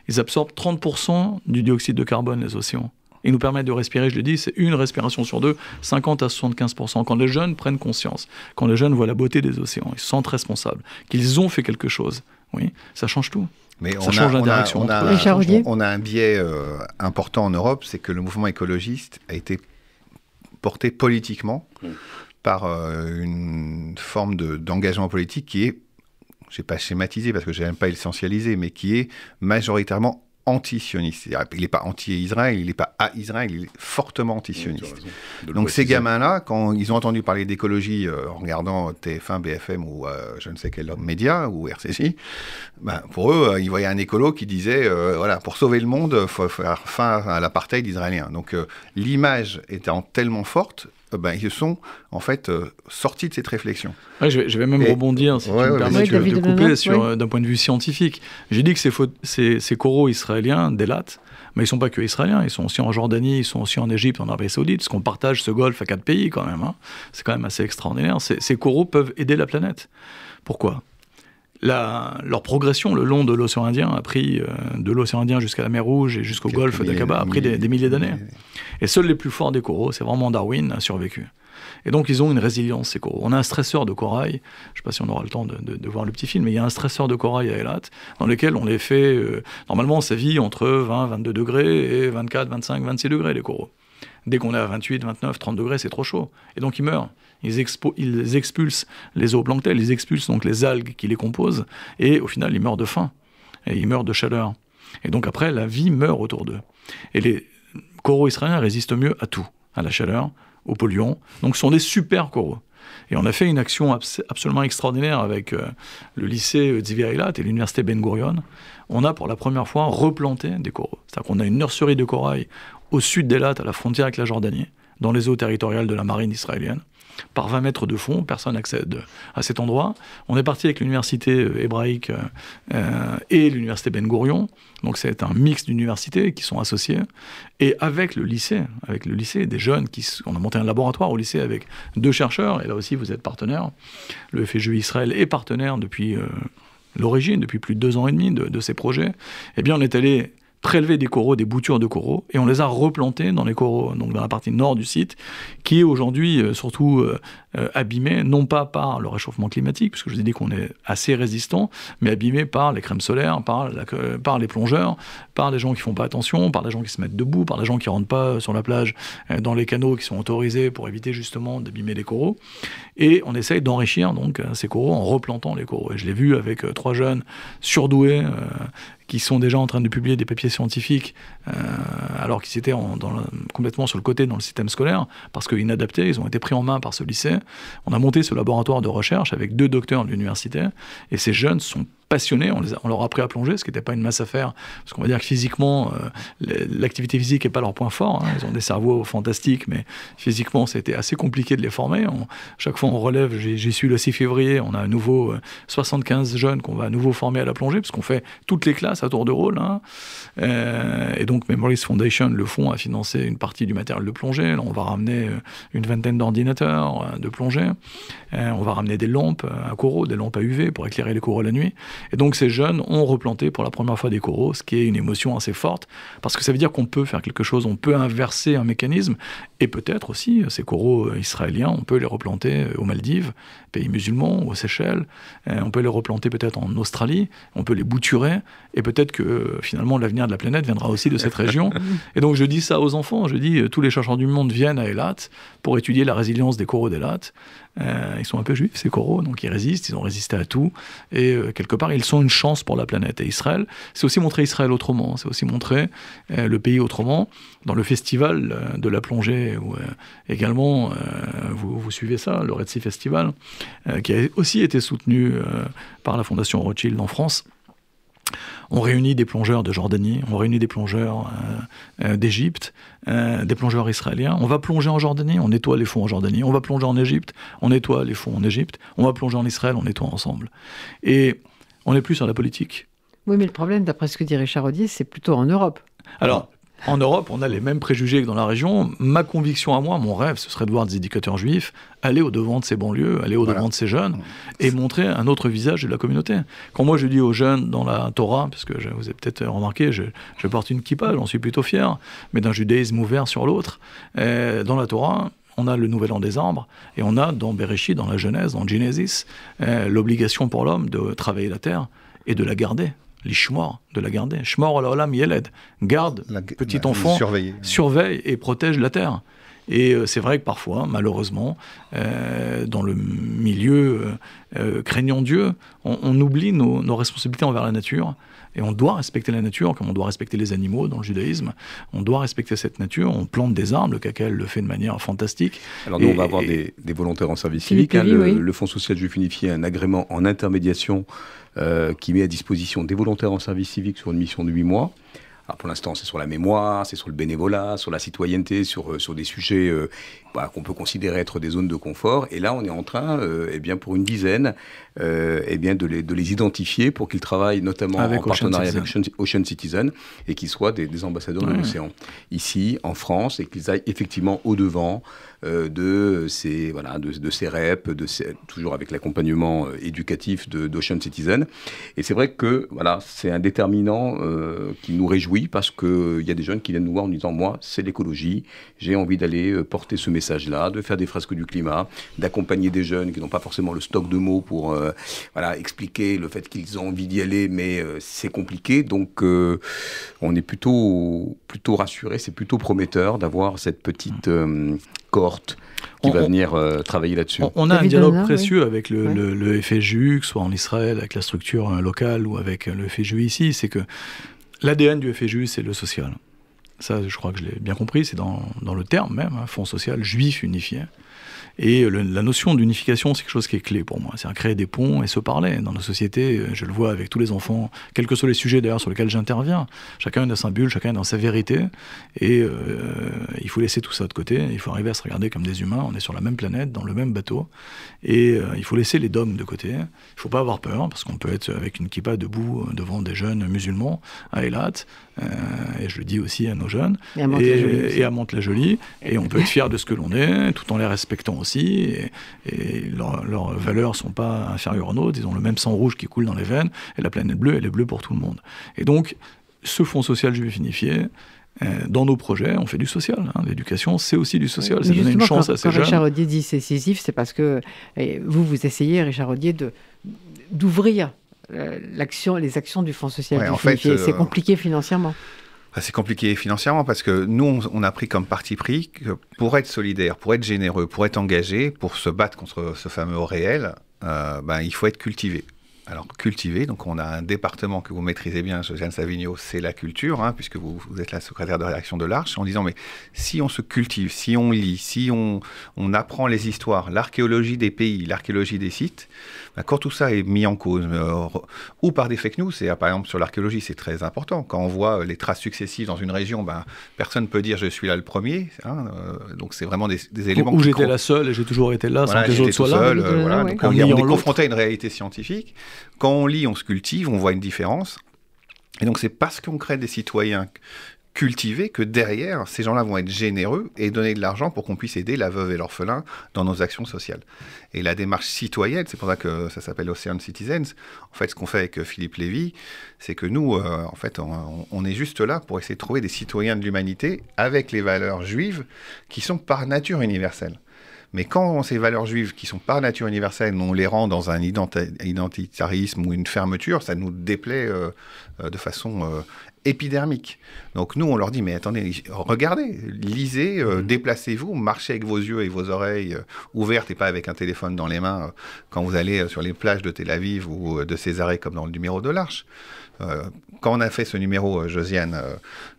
Ils absorbent 30% du dioxyde de carbone, les océans. Ils nous permettent de respirer, je l'ai dit, c'est une respiration sur 2, 50 à 75%. Quand les jeunes prennent conscience, quand les jeunes voient la beauté des océans, ils se sentent responsables, qu'ils ont fait quelque chose, oui, ça change tout. Mais ça change la direction. On a un biais important en Europe, c'est que le mouvement écologiste a été porté politiquement par une forme d'engagement politique qui est, je ne vais pas schématiser parce que je n'aime pas essentialiser, mais qui est majoritairement anti-sioniste. Il n'est pas anti-Israël, il n'est pas à Israël, il est fortement anti-sioniste. Donc ces gamins-là, quand ils ont entendu parler d'écologie en regardant TF1, BFM ou je ne sais quel autre média, ou RCJ, pour eux, ils voyaient un écolo qui disait, voilà, pour sauver le monde, il faut faire fin à l'apartheid israélien. Donc l'image étant tellement forte, ils se sont en fait sortis de cette réflexion. Ouais, je vais même rebondir, si tu me permets de couper, d'un point de vue scientifique. J'ai dit que ces coraux israéliens, d'Eilat, mais ils ne sont pas que israéliens, ils sont aussi en Jordanie, ils sont aussi en Égypte, en Arabie Saoudite, parce qu'on partage ce golfe à 4 pays quand même. C'est quand même assez extraordinaire. Ces coraux peuvent aider la planète. Pourquoi ? Leur progression le long de l'océan Indien a pris de l'océan Indien jusqu'à la mer Rouge et jusqu'au golfe d'Aqaba a pris des milliers d'années. Et seuls les plus forts des coraux, c'est vraiment Darwin, a survécu. Et donc ils ont une résilience, ces coraux. On a un stresseur de corail, je ne sais pas si on aura le temps de voir le petit film, mais il y a un stresseur de corail à Eilat, dans lequel on les fait, normalement ça vit entre 20, 22 degrés et 24, 25, 26 degrés les coraux. Dès qu'on est à 28, 29, 30 degrés, c'est trop chaud. Et donc ils meurent. Ils expulsent les zooplanctels, ils expulsent donc les algues qui les composent, et au final, ils meurent de faim, et ils meurent de chaleur. Et donc après, la vie meurt autour d'eux. Et les coraux israéliens résistent mieux à tout, à la chaleur, aux polluants. Donc ce sont des super coraux. Et on a fait une action absolument extraordinaire avec le lycée Tzvi Eilat et l'université Ben Gurion. On a pour la première fois replanté des coraux. C'est-à-dire qu'on a une nurserie de corail au sud d'Eilat, à la frontière avec la Jordanie, dans les eaux territoriales de la marine israélienne. Par 20 mètres de fond, personne n'accède à cet endroit. On est parti avec l'université hébraïque et l'université Ben Gurion. Donc c'est un mix d'universités qui sont associées. Et avec le lycée, des jeunes, on a monté un laboratoire au lycée avec 2 chercheurs, et là aussi vous êtes partenaire. Le FJU Israël est partenaire depuis l'origine, depuis plus de 2 ans et demi de ces projets. Eh bien on est allé prélever des coraux, des boutures de coraux, et on les a replantés dans les coraux, donc dans la partie nord du site, qui est aujourd'hui surtout abîmée, non pas par le réchauffement climatique, puisque je vous ai dit qu'on est assez résistant, mais abîmé par les crèmes solaires, par les plongeurs, par les gens qui font pas attention, par les gens qui se mettent debout, par les gens qui rentrent pas sur la plage dans les canaux qui sont autorisés pour éviter justement d'abîmer les coraux. Et on essaye d'enrichir donc ces coraux en replantant les coraux. Et je l'ai vu avec 3 jeunes surdoués qui sont déjà en train de publier des papiers scientifiques alors qu'ils étaient complètement sur le côté dans le système scolaire, parce qu'inadaptés, ils ont été pris en main par ce lycée. On a monté ce laboratoire de recherche avec 2 docteurs de l'université, et ces jeunes sont passionnés, on leur a appris à plonger, ce qui n'était pas une masse à faire, parce qu'on va dire que physiquement, l'activité physique n'est pas leur point fort, ils ont des cerveaux fantastiques, mais physiquement, c'était assez compliqué de les former. Chaque fois, on relève, j'y suis le 6 février, on a à nouveau 75 jeunes qu'on va à nouveau former à la plongée, parce qu'on fait toutes les classes à tour de rôle. Et donc, Memories Foundation, le fonds, a financé une partie du matériel de plongée. Là, on va ramener une vingtaine d'ordinateurs de plongée. On va ramener des lampes à coraux, des lampes à UV pour éclairer les coraux la nuit. Et donc ces jeunes ont replanté pour la première fois des coraux, ce qui est une émotion assez forte, parce que ça veut dire qu'on peut faire quelque chose, on peut inverser un mécanisme, et peut-être aussi ces coraux israéliens, on peut les replanter aux Maldives, pays musulmans, aux Seychelles, on peut les replanter peut-être en Australie, on peut les bouturer, et peut-être que finalement l'avenir de la planète viendra aussi de cette région. Et donc je dis ça aux enfants, je dis tous les chercheurs du monde viennent à Eilat pour étudier la résilience des coraux d'Eilat. Ils sont un peu juifs, ces coraux, donc ils résistent, ils ont résisté à tout, et quelque part, ils sont une chance pour la planète. Et Israël, c'est aussi montrer Israël autrement, c'est aussi montrer le pays autrement. Dans le festival de la plongée, où également, vous suivez ça, le Red Sea Festival, qui a aussi été soutenu par la Fondation Rothschild en France. On réunit des plongeurs de Jordanie, on réunit des plongeurs d'Égypte, des plongeurs israéliens. On va plonger en Jordanie, on nettoie les fonds en Jordanie. On va plonger en Égypte, on nettoie les fonds en Égypte. On va plonger en Israël, on nettoie ensemble. Et on n'est plus sur la politique. Oui, mais le problème, d'après ce que dit Richard Audier, c'est plutôt en Europe. Alors, en Europe, on a les mêmes préjugés que dans la région. Ma conviction à moi, mon rêve, ce serait de voir des éducateurs juifs aller au-devant de ces banlieues, aller au-devant de ces jeunes, et montrer un autre visage de la communauté. Quand moi je dis aux jeunes dans la Torah, parce que vous avez peut-être remarqué, je porte une kippa, j'en suis plutôt fier, mais d'un judaïsme ouvert sur l'autre, dans la Torah, on a le Nouvel An des arbres, et on a dans Bereshit, dans la Genèse, dans Genesis, l'obligation pour l'homme de travailler la terre et de la garder. L'ishmor, de la garder. Shmor al-olam yeled. Garde, petit enfant, surveille et protège la terre. Et c'est vrai que parfois, malheureusement, dans le milieu craignant Dieu, on oublie nos responsabilités envers la nature. Et on doit respecter la nature, comme on doit respecter les animaux dans le judaïsme. On doit respecter cette nature. On plante des arbres, le Cacao le fait de manière fantastique. Alors nous, on va avoir des volontaires en service civique. Le Fonds social juif unifié a un agrément en intermédiation qui met à disposition des volontaires en service civique sur une mission de 8 mois. Alors pour l'instant, c'est sur la mémoire, c'est sur le bénévolat, sur la citoyenneté, sur des sujets qu'on peut considérer être des zones de confort. Et là, on est en train, pour une dizaine, de les identifier pour qu'ils travaillent notamment en partenariat avec Ocean Citizen et qu'ils soient des ambassadeurs de l'océan ici, en France, et qu'ils aillent effectivement au-devant de ces REP, toujours avec l'accompagnement éducatif d'Ocean Citizen. Et c'est vrai que c'est un déterminant qui nous réjouit parce qu'il y a des jeunes qui viennent nous voir en disant « Moi, c'est l'écologie, j'ai envie d'aller porter ce message-là, de faire des fresques du climat, d'accompagner des jeunes qui n'ont pas forcément le stock de mots pour expliquer le fait qu'ils ont envie d'y aller, mais c'est compliqué. » Donc, on est plutôt rassurés, c'est plutôt prometteur d'avoir cette petite cohorte qui va venir travailler là-dessus. On a un dialogue précieux avec le FSJU, que ce soit en Israël, avec la structure locale ou avec le FSJU ici. C'est que l'ADN du FSJU, c'est le social. Ça, je crois que je l'ai bien compris, c'est dans le terme même, Fonds social juif unifié. Et la notion d'unification, c'est quelque chose qui est clé pour moi. C'est créer des ponts et se parler. Dans nos sociétés, je le vois avec tous les enfants, quels que soient les sujets d'ailleurs sur lesquels j'interviens. Chacun est dans sa bulle, chacun est dans sa vérité. Et il faut laisser tout ça de côté. Il faut arriver à se regarder comme des humains. On est sur la même planète, dans le même bateau. Et il faut laisser les dogmes de côté. Il ne faut pas avoir peur, parce qu'on peut être avec une kippa debout devant des jeunes musulmans à Eilat. Et je le dis aussi à nos jeunes. Et à Mantes-la-Jolie. Et on peut être fier de ce que l'on est, tout en les respectant aussi, et leurs valeurs ne sont pas inférieures aux nôtres, ils ont le même sang rouge qui coule dans les veines, et la planète bleue, elle est bleue pour tout le monde. Et donc, ce fonds social juif unifié, dans nos projets, on fait du social. L'éducation, c'est aussi du social, c'est donner une chance à ces jeunes. Quand Richard Rodier dit c'est décisif, c'est parce que vous essayez, Richard Rodier, d'ouvrir les actions du fonds social juif unifié. C'est compliqué financièrement. C'est compliqué financièrement parce que nous, on a pris comme parti pris que pour être solidaire, pour être généreux, pour être engagé, pour se battre contre ce fameux réel, il faut être cultivé. Alors, cultiver, donc on a un département que vous maîtrisez bien, Josiane Savigno, c'est la culture, puisque vous êtes la secrétaire de rédaction de l'Arche, en disant, mais si on se cultive, si on lit, si on apprend les histoires, l'archéologie des pays, l'archéologie des sites, quand tout ça est mis en cause, ou par des fake news, par exemple sur l'archéologie, c'est très important. Quand on voit les traces successives dans une région, personne ne peut dire je suis là le premier, donc c'est vraiment des éléments... Où j'étais la seule et j'ai toujours été là, sans que les autres soient là. Donc on est confronté à une réalité scientifique. Quand on lit, on se cultive, on voit une différence. Et donc, c'est parce qu'on crée des citoyens cultivés que derrière, ces gens-là vont être généreux et donner de l'argent pour qu'on puisse aider la veuve et l'orphelin dans nos actions sociales. Et la démarche citoyenne, c'est pour ça que ça s'appelle Ocean Citizens. En fait, ce qu'on fait avec Philippe Lévy, c'est que nous, on est juste là pour essayer de trouver des citoyens de l'humanité avec les valeurs juives qui sont par nature universelles. Mais quand ces valeurs juives, qui sont par nature universelles, on les rend dans un identitarisme ou une fermeture, ça nous déplaît de façon épidermique. Donc nous, on leur dit, mais attendez, regardez, lisez, déplacez-vous, marchez avec vos yeux et vos oreilles ouvertes et pas avec un téléphone dans les mains quand vous allez sur les plages de Tel Aviv ou de Césarée, comme dans le numéro de l'Arche. Quand on a fait ce numéro, Josiane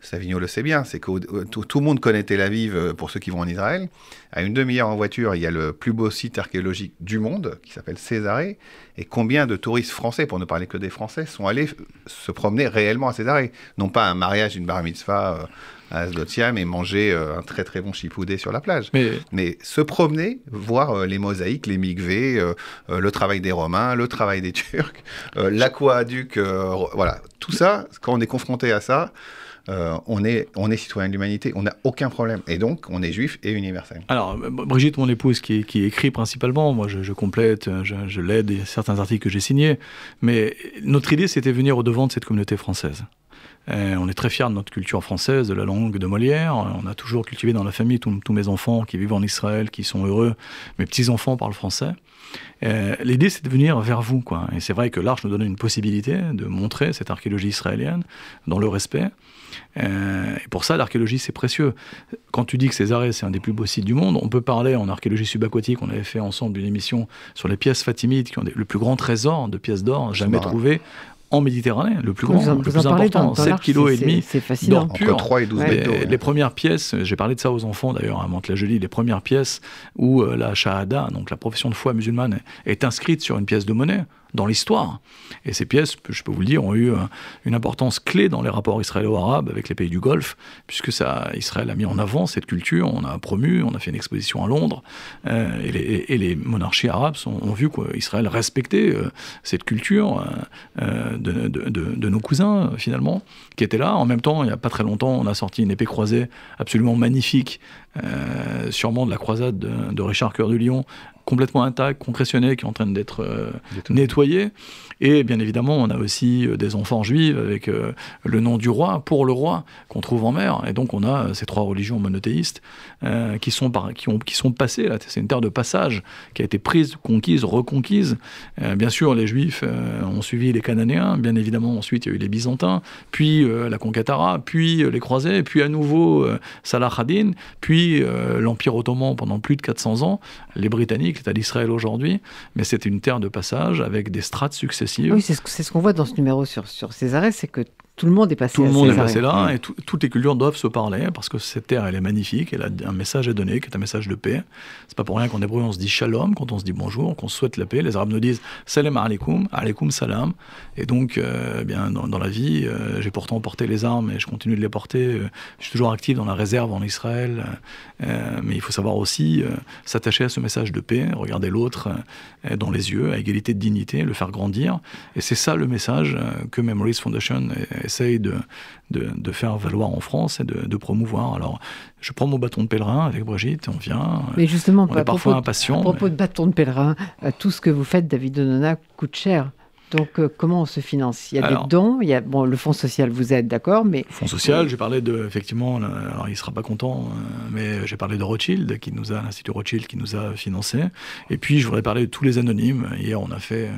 Savigno le sait bien, c'est que tout le monde connaît Tel Aviv pour ceux qui vont en Israël. À une demi-heure en voiture, il y a le plus beau site archéologique du monde qui s'appelle Césarée. Et combien de touristes français, pour ne parler que des Français, sont allés se promener réellement à Césarée. Non pas un mariage, une bar mitzvah à Asdod-Yam et manger un très très bon chipoudé sur la plage. Mais se promener, voir les mosaïques, les mikvés, le travail des Romains, le travail des Turcs, l'aquaduc, voilà. Tout ça, quand on est confronté à ça, on est citoyen de l'humanité, on n'a aucun problème. Et donc, on est juif et universel. Alors, Brigitte, mon épouse, qui écrit principalement, moi je complète, je l'aide, il y a certains articles que j'ai signés, mais notre idée, c'était venir au-devant de cette communauté française. On est très fiers de notre culture française, de la langue de Molière. On a toujours cultivé dans la famille tous mes enfants qui vivent en Israël, qui sont heureux. Mes petits-enfants parlent français. L'idée, c'est de venir vers vous, quoi. Et c'est vrai que l'Arche nous donne une possibilité de montrer cette archéologie israélienne dans le respect. Et pour ça, l'archéologie, c'est précieux. Quand tu dis que Césarée, c'est un des plus beaux sites du monde, on peut parler en archéologie subaquatique. On avait fait ensemble une émission sur les pièces fatimides, qui ont le plus grand trésor de pièces d'or jamais trouvé en Méditerranée, le plus grand, le plus important, 7,5 kg d'or pur. Entre 3 et 12 métaux. Les premières pièces, j'ai parlé de ça aux enfants d'ailleurs à Mantes-la-Jolie, les premières pièces où la shahada, donc la profession de foi musulmane, est inscrite sur une pièce de monnaie. dans l'histoire. Et ces pièces, je peux vous le dire, ont eu une importance clé dans les rapports israélo-arabes avec les pays du Golfe, puisque Israël a mis en avant cette culture, on a promu, on a fait une exposition à Londres, et les monarchies arabes ont vu qu'Israël respectait cette culture de nos cousins, finalement, qui étaient là. En même temps, il n'y a pas très longtemps, on a sorti une épée croisée absolument magnifique, sûrement de la croisade de Richard Cœur de Lion, complètement intact, concrétionné, qui est en train d'être nettoyé. Et bien évidemment, on a aussi des enfants juifs avec le nom du roi, pour le roi, qu'on trouve en mer. Et donc on a ces 3 religions monothéistes qui sont passées. Là. C'est une terre de passage qui a été prise, conquise, reconquise. Bien sûr, les juifs ont suivi les Cananéens. Bien évidemment, ensuite, il y a eu les Byzantins, puis la conquête arabe, puis les croisés, puis à nouveau Salah ad-Din, puis l'Empire ottoman pendant plus de 400 ans, les Britanniques, l'État d'Israël aujourd'hui. Mais c'était une terre de passage avec des strates successives. Oui, c'est ce qu'on voit dans ce numéro sur Césarès, c'est que tout le monde est passé là, et toutes les cultures doivent se parler, parce que cette terre, elle est magnifique, elle a un message à donner, qui est un message de paix. C'est pas pour rien qu'en hébreu, on se dit shalom, quand on se dit bonjour, qu'on souhaite la paix. Les Arabes nous disent salam alaikum, alaikum salam. Et donc, bien, dans la vie, j'ai pourtant porté les armes, et je continue de les porter. Je suis toujours actif dans la réserve en Israël, mais il faut savoir aussi s'attacher à ce message de paix, regarder l'autre dans les yeux, à égalité de dignité, le faire grandir. Et c'est ça le message que Memories Foundation essaye de faire valoir en France et de promouvoir. Alors, je prends mon bâton de pèlerin avec Brigitte, on vient. Mais justement, on est parfois impatient. À propos de bâton de pèlerin, tout ce que vous faites, David Onona, coûte cher. Donc, comment on se finance? Il y a des dons, il y a le Fonds social vous aide, d'accord, mais... Le Fonds social, j'ai parlé effectivement, alors il ne sera pas content, mais j'ai parlé de Rothschild, l'Institut Rothschild qui nous a financé. Et puis, je voudrais parler de tous les anonymes. Hier, on a fait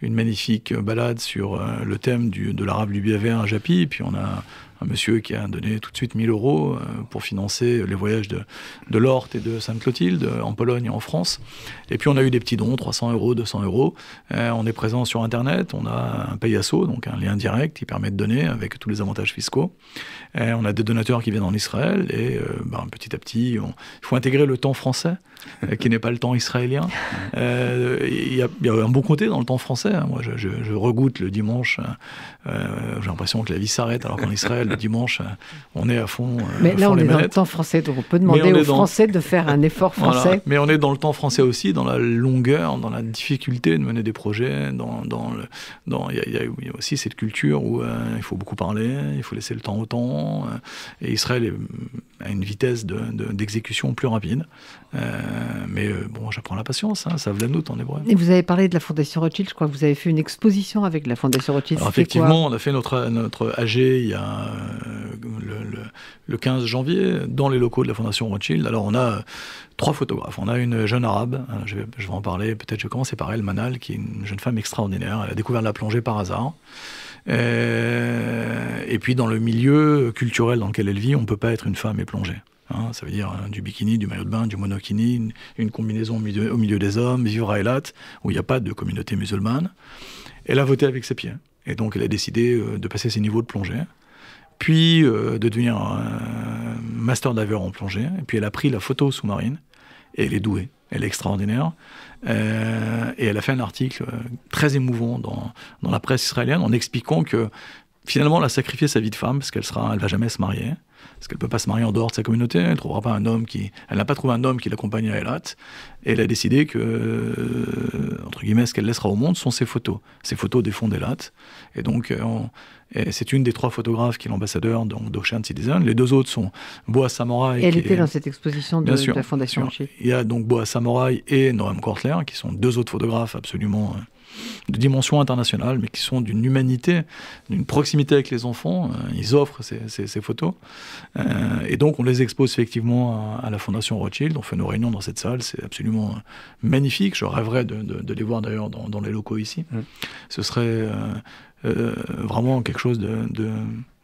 une magnifique balade sur le thème de l'arabe du Biaver à Japy. Puis, on a un monsieur qui a donné tout de suite 1 000 € pour financer les voyages de l'Orte et de Sainte-Clotilde en Pologne et en France. Et puis on a eu des petits dons, 300 €, 200 €. On est présent sur Internet, on a un payasso, donc un lien direct qui permet de donner avec tous les avantages fiscaux. On a des donateurs qui viennent en Israël et petit à petit, il faut intégrer le temps français, qui n'est pas le temps israélien. Il y a un bon côté dans le temps français. Moi, je regoute le dimanche. J'ai l'impression que la vie s'arrête, alors qu'en Israël, le dimanche, on est à fond. Mais là, on est dans le temps français, donc on peut demander aux Français de faire un effort français. Voilà. Mais on est dans le temps français aussi, dans la longueur, dans la difficulté de mener des projets. Il y a aussi cette culture où il faut beaucoup parler, il faut laisser le temps au temps. Et Israël a une vitesse d'exécution plus rapide. Mais j'apprends la patience, ça Vlanout en hébreu. Et vous avez parlé de la Fondation Rothschild, je crois que vous avez fait une exposition avec la Fondation Rothschild. Alors effectivement, on a fait notre AG il y a le 15 janvier dans les locaux de la Fondation Rothschild. Alors on a 3 photographes. On a une jeune arabe, je vais en parler, peut-être je vais commencer par elle, Manal, qui est une jeune femme extraordinaire. Elle a découvert la plongée par hasard. Et puis dans le milieu culturel dans lequel elle vit, on ne peut pas être une femme et plonger. Ça veut dire du bikini, du maillot de bain, du monokini, une combinaison au milieu des hommes, vivre à Eilat, où il n'y a pas de communauté musulmane. Elle a voté avec ses pieds. Et donc elle a décidé de passer ses niveaux de plongée, puis de devenir un master diver en plongée. Et puis elle a pris la photo sous-marine, et elle est douée, elle est extraordinaire. Et elle a fait un article très émouvant dans la presse israélienne en expliquant que finalement elle a sacrifié sa vie de femme, parce qu'elle va jamais se marier. Parce qu'elle ne peut pas se marier en dehors de sa communauté, elle n'a pas trouvé un homme qui l'accompagne à Eilat, et elle a décidé que, entre guillemets, ce qu'elle laissera au monde sont ses photos des fonds d'Eilat. Et donc, c'est une des 3 photographes qui est l'ambassadeur d'Ocean Citizen. Les 2 autres sont Boaz Samorai. Et elle était dans cette exposition de la Fondation Rothschild. Il y a donc Boaz Samorai et Noam Kortler, qui sont 2 autres photographes absolument de dimension internationale, mais qui sont d'une humanité, d'une proximité avec les enfants. Ils offrent ces photos. Et donc, on les expose effectivement à la Fondation Rothschild. On fait nos réunions dans cette salle. C'est absolument magnifique. Je rêverais de les voir d'ailleurs dans les locaux ici. Ce serait vraiment quelque chose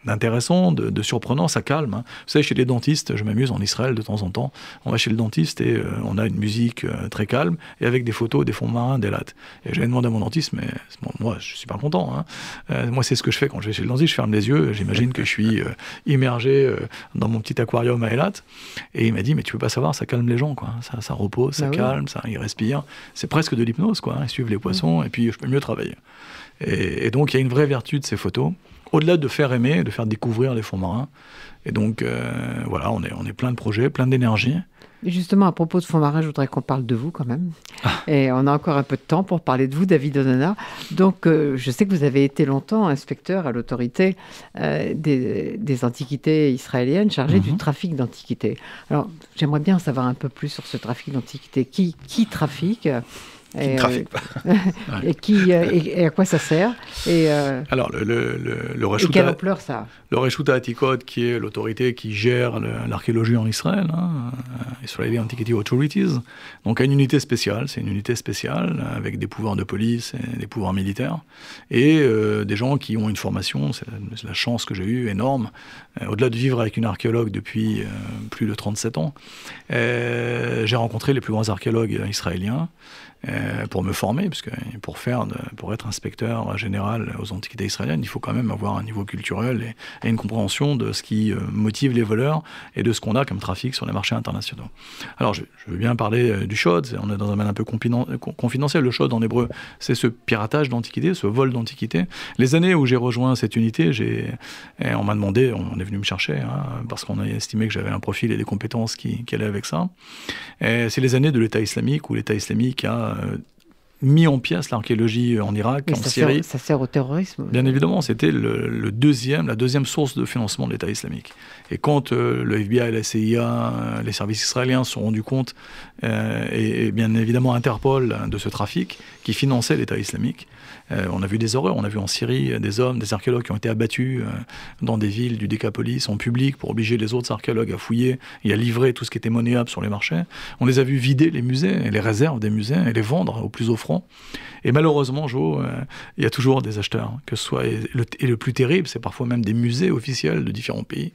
d'intéressant, de surprenant, ça calme. Hein. Vous savez, chez les dentistes, je m'amuse en Israël de temps en temps, on va chez le dentiste et on a une musique très calme et avec des photos, des fonds marins, des lattes. Et j'avais demandé à mon dentiste, mais bon, moi je suis pas content. Hein. Moi c'est ce que je fais quand je vais chez le dentiste, je ferme les yeux, j'imagine que je suis immergé dans mon petit aquarium à Eilat. Et il m'a dit, mais tu peux pas savoir, ça calme les gens, quoi. Ça repose, ça calme, ça, ils respirent. C'est presque de l'hypnose, quoi. Ils suivent les poissons et puis je peux mieux travailler. Et donc il y a une vraie vertu de ces photos. Au-delà de faire aimer, de faire découvrir les fonds marins. Et donc, voilà, on est plein de projets, plein d'énergie. Et justement, à propos de fonds marins, je voudrais qu'on parle de vous quand même. Et on a encore un peu de temps pour parler de vous, David Onona. Donc, je sais que vous avez été longtemps inspecteur à l'autorité des antiquités israéliennes, chargé du trafic d'antiquités. Alors, j'aimerais bien en savoir un peu plus sur ce trafic d'antiquités. Qui trafique qui ne trafique pas. et à quoi ça sert Alors, le et quelle ampleur ça a? Le Reshut HaAtikot, qui est l'autorité qui gère l'archéologie en Israël, Israeli Antiquity Authorities, donc a une unité spéciale, c'est une unité spéciale avec des pouvoirs de police et des pouvoirs militaires, et des gens qui ont une formation, c'est la chance que j'ai eue, énorme, au-delà de vivre avec une archéologue depuis plus de 37 ans, j'ai rencontré les plus grands archéologues israéliens, pour me former, parce que pour être inspecteur général aux antiquités israéliennes, il faut quand même avoir un niveau culturel et une compréhension de ce qui motive les voleurs et de ce qu'on a comme trafic sur les marchés internationaux. Alors, je veux bien parler du shod, on est dans un domaine un peu confidentiel. Le shod en hébreu, c'est ce piratage d'antiquités, ce vol d'antiquités. Les années où j'ai rejoint cette unité, on m'a demandé, on est venu me chercher, parce qu'on a estimé que j'avais un profil et des compétences qui allaient avec ça. C'est les années de l'État islamique, où l'État islamique a mis en pièces l'archéologie en Irak, en Syrie. Ça sert au terrorisme. Bien évidemment, c'était la deuxième source de financement de l'État islamique. Et quand le FBI, la CIA, les services israéliens se sont rendus compte, et bien évidemment Interpol, de ce trafic qui finançait l'État islamique, on a vu des horreurs. On a vu en Syrie des archéologues qui ont été abattus dans des villes du Décapolis en public pour obliger les autres archéologues à fouiller et à livrer tout ce qui était monnayable sur les marchés. On les a vus vider les musées et les réserves des musées et les vendre au plus offrant. Et malheureusement, Jo, il y a toujours des acheteurs, que ce soit, et le plus terrible, c'est parfois même des musées officiels de différents pays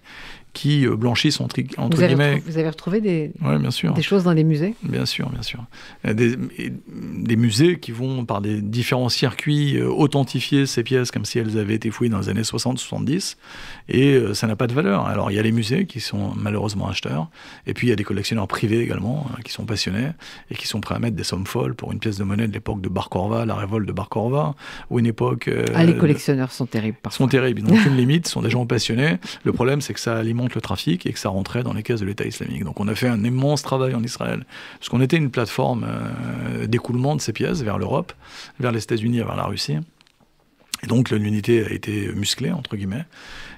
qui blanchissent entre guillemets. Vous avez retrouvé des choses dans les musées ? Bien sûr. Des musées qui vont, par des différents circuits, authentifier ces pièces comme si elles avaient été fouillées dans les années 60-70, et ça n'a pas de valeur. Alors il y a les musées qui sont malheureusement acheteurs, et puis il y a des collectionneurs privés également, qui sont passionnés, et qui sont prêts à mettre des sommes folles pour une pièce de monnaie de l'époque de Bar Korva, la révolte de Bar Korva, ou une époque... les collectionneurs sont terribles parfois. Sont terribles, ils n'ont aucune limite, ce sont des gens passionnés. Le problème, c'est que ça alimente le trafic et que ça rentrait dans les caisses de l'État islamique. Donc on a fait un immense travail en Israël, parce qu'on était une plateforme d'écoulement de ces pièces vers l'Europe, vers les États-Unis et vers la Russie. Et donc l'unité a été musclée, entre guillemets.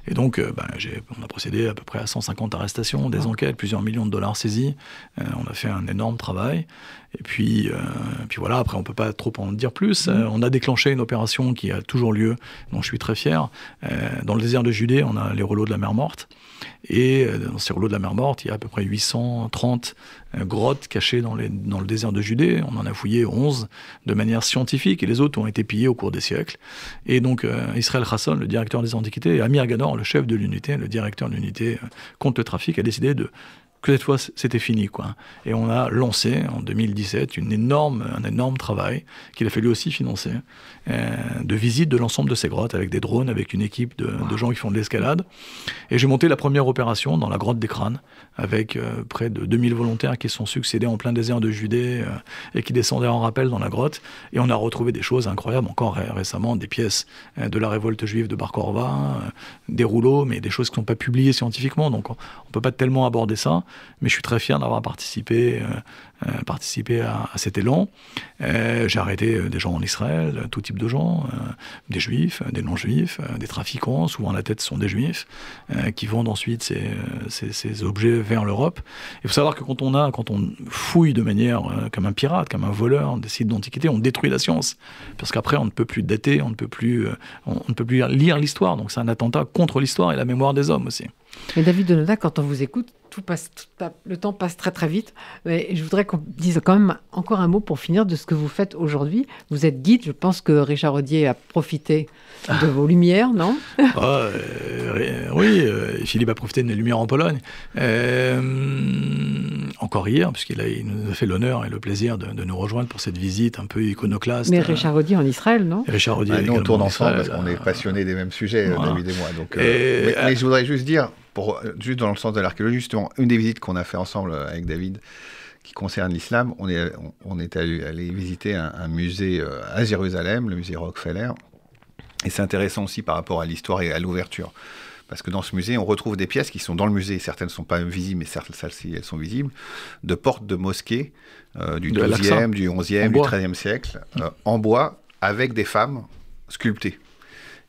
Et donc on a procédé à peu près à 150 arrestations, des enquêtes, plusieurs millions de dollars saisis. On a fait un énorme travail. Et puis voilà, après on ne peut pas trop en dire plus. On a déclenché une opération qui a toujours lieu, dont je suis très fier. Dans le désert de Judée, on a les rouleaux de la mer Morte. Et dans ces rouleaux de la mer Morte, il y a à peu près 830 grottes cachées dans le désert de Judée. On en a fouillé 11 de manière scientifique, et les autres ont été pillés au cours des siècles. Et donc Israël Chasson, le directeur des antiquités, et Amir Gador, le chef de l'unité, le directeur de l'unité contre le trafic, a décidé que cette fois c'était fini, quoi. Et on a lancé en 2017 un énorme travail qu'il a fallu aussi financer, de visite de l'ensemble de ces grottes avec des drones, avec une équipe de gens qui font de l'escalade. Et j'ai monté la première opération dans la grotte des crânes avec près de 2000 volontaires qui se sont succédés en plein désert de Judée et qui descendaient en rappel dans la grotte. Et on a retrouvé des choses incroyables, encore récemment, des pièces de la révolte juive de Bar Korva, des rouleaux, mais des choses qui ne sont pas publiées scientifiquement, donc on ne peut pas tellement aborder ça. Mais je suis très fier d'avoir participé à cet élan. J'ai arrêté des gens en Israël, tout type de gens, des juifs, des non-juifs, des trafiquants, souvent à la tête sont des juifs, qui vendent ensuite ces objets vers l'Europe. Il faut savoir que quand on fouille de manière comme un pirate, comme un voleur des sites d'antiquité, on détruit la science. Parce qu'après, on ne peut plus dater, on ne peut plus lire l'histoire. Donc c'est un attentat contre l'histoire et la mémoire des hommes aussi. Mais David Onona, quand on vous écoute, le temps passe très très vite. Mais je voudrais qu'on dise quand même encore un mot pour finir de ce que vous faites aujourd'hui. Vous êtes guide, je pense que Richard Audier a profité de vos lumières, non? Oui, Philippe a profité de mes lumières en Pologne. Encore hier, puisqu'il nous a fait l'honneur et le plaisir de nous rejoindre pour cette visite un peu iconoclaste. Mais Richard Audier en Israël, non? Richard Audier nous on tourne ensemble parce qu'on est passionnés des mêmes sujets, voilà. David et moi. Donc, mais je voudrais juste dire, juste dans le sens de l'archéologie, justement, une des visites qu'on a fait ensemble avec David, qui concerne l'islam, on est allé visiter un musée à Jérusalem, le musée Rockefeller. Et c'est intéressant aussi par rapport à l'histoire et à l'ouverture. Parce que dans ce musée, on retrouve des pièces qui sont dans le musée. Certaines ne sont pas visibles, mais celles-ci, elles sont visibles. De portes de mosquées du XIIe, du XIe, du XIIIe siècle, en bois, avec des femmes sculptées.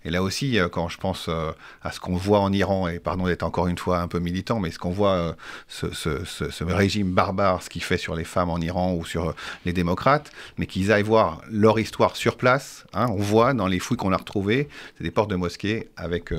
Et là aussi, quand je pense à ce qu'on voit en Iran, et pardon d'être encore une fois un peu militant, mais ce qu'on voit, ce régime barbare, ce qu'il fait sur les femmes en Iran ou sur les démocrates, mais qu'ils aillent voir leur histoire sur place, hein, on voit dans les fouilles qu'on a retrouvées, c'est des portes de mosquées avec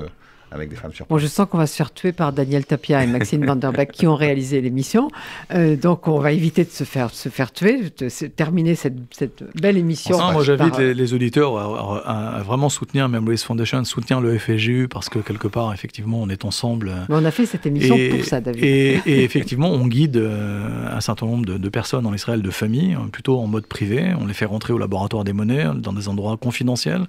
des femmes sur place. Bon, je sens qu'on va se faire tuer par Daniel Tapia et Maxime Van Der Beek qui ont réalisé l'émission. Donc, on va éviter de se faire tuer, de terminer cette belle émission. Moi, j'invite les auditeurs à vraiment soutenir Memories Foundation, soutenir le FSJU, parce que quelque part, effectivement, on est ensemble. Mais on a fait cette émission pour ça, David. Et effectivement, on guide un certain nombre de personnes en Israël, de familles, plutôt en mode privé. On les fait rentrer au laboratoire des monnaies, dans des endroits confidentiels.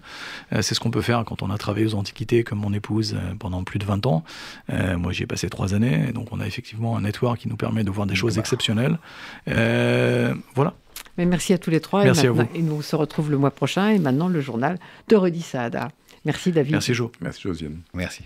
C'est ce qu'on peut faire quand on a travaillé aux Antiquités, comme mon épouse, pendant plus de 20 ans. Moi, j'y ai passé 3 années. Et donc, on a effectivement un network qui nous permet de voir des choses exceptionnelles. Voilà. Mais merci à tous les trois. Merci à vous. Et nous se retrouvons le mois prochain. Et maintenant, le journal de Rudi Saada. Merci, David. Merci, Jo. Merci, Josiane. Merci.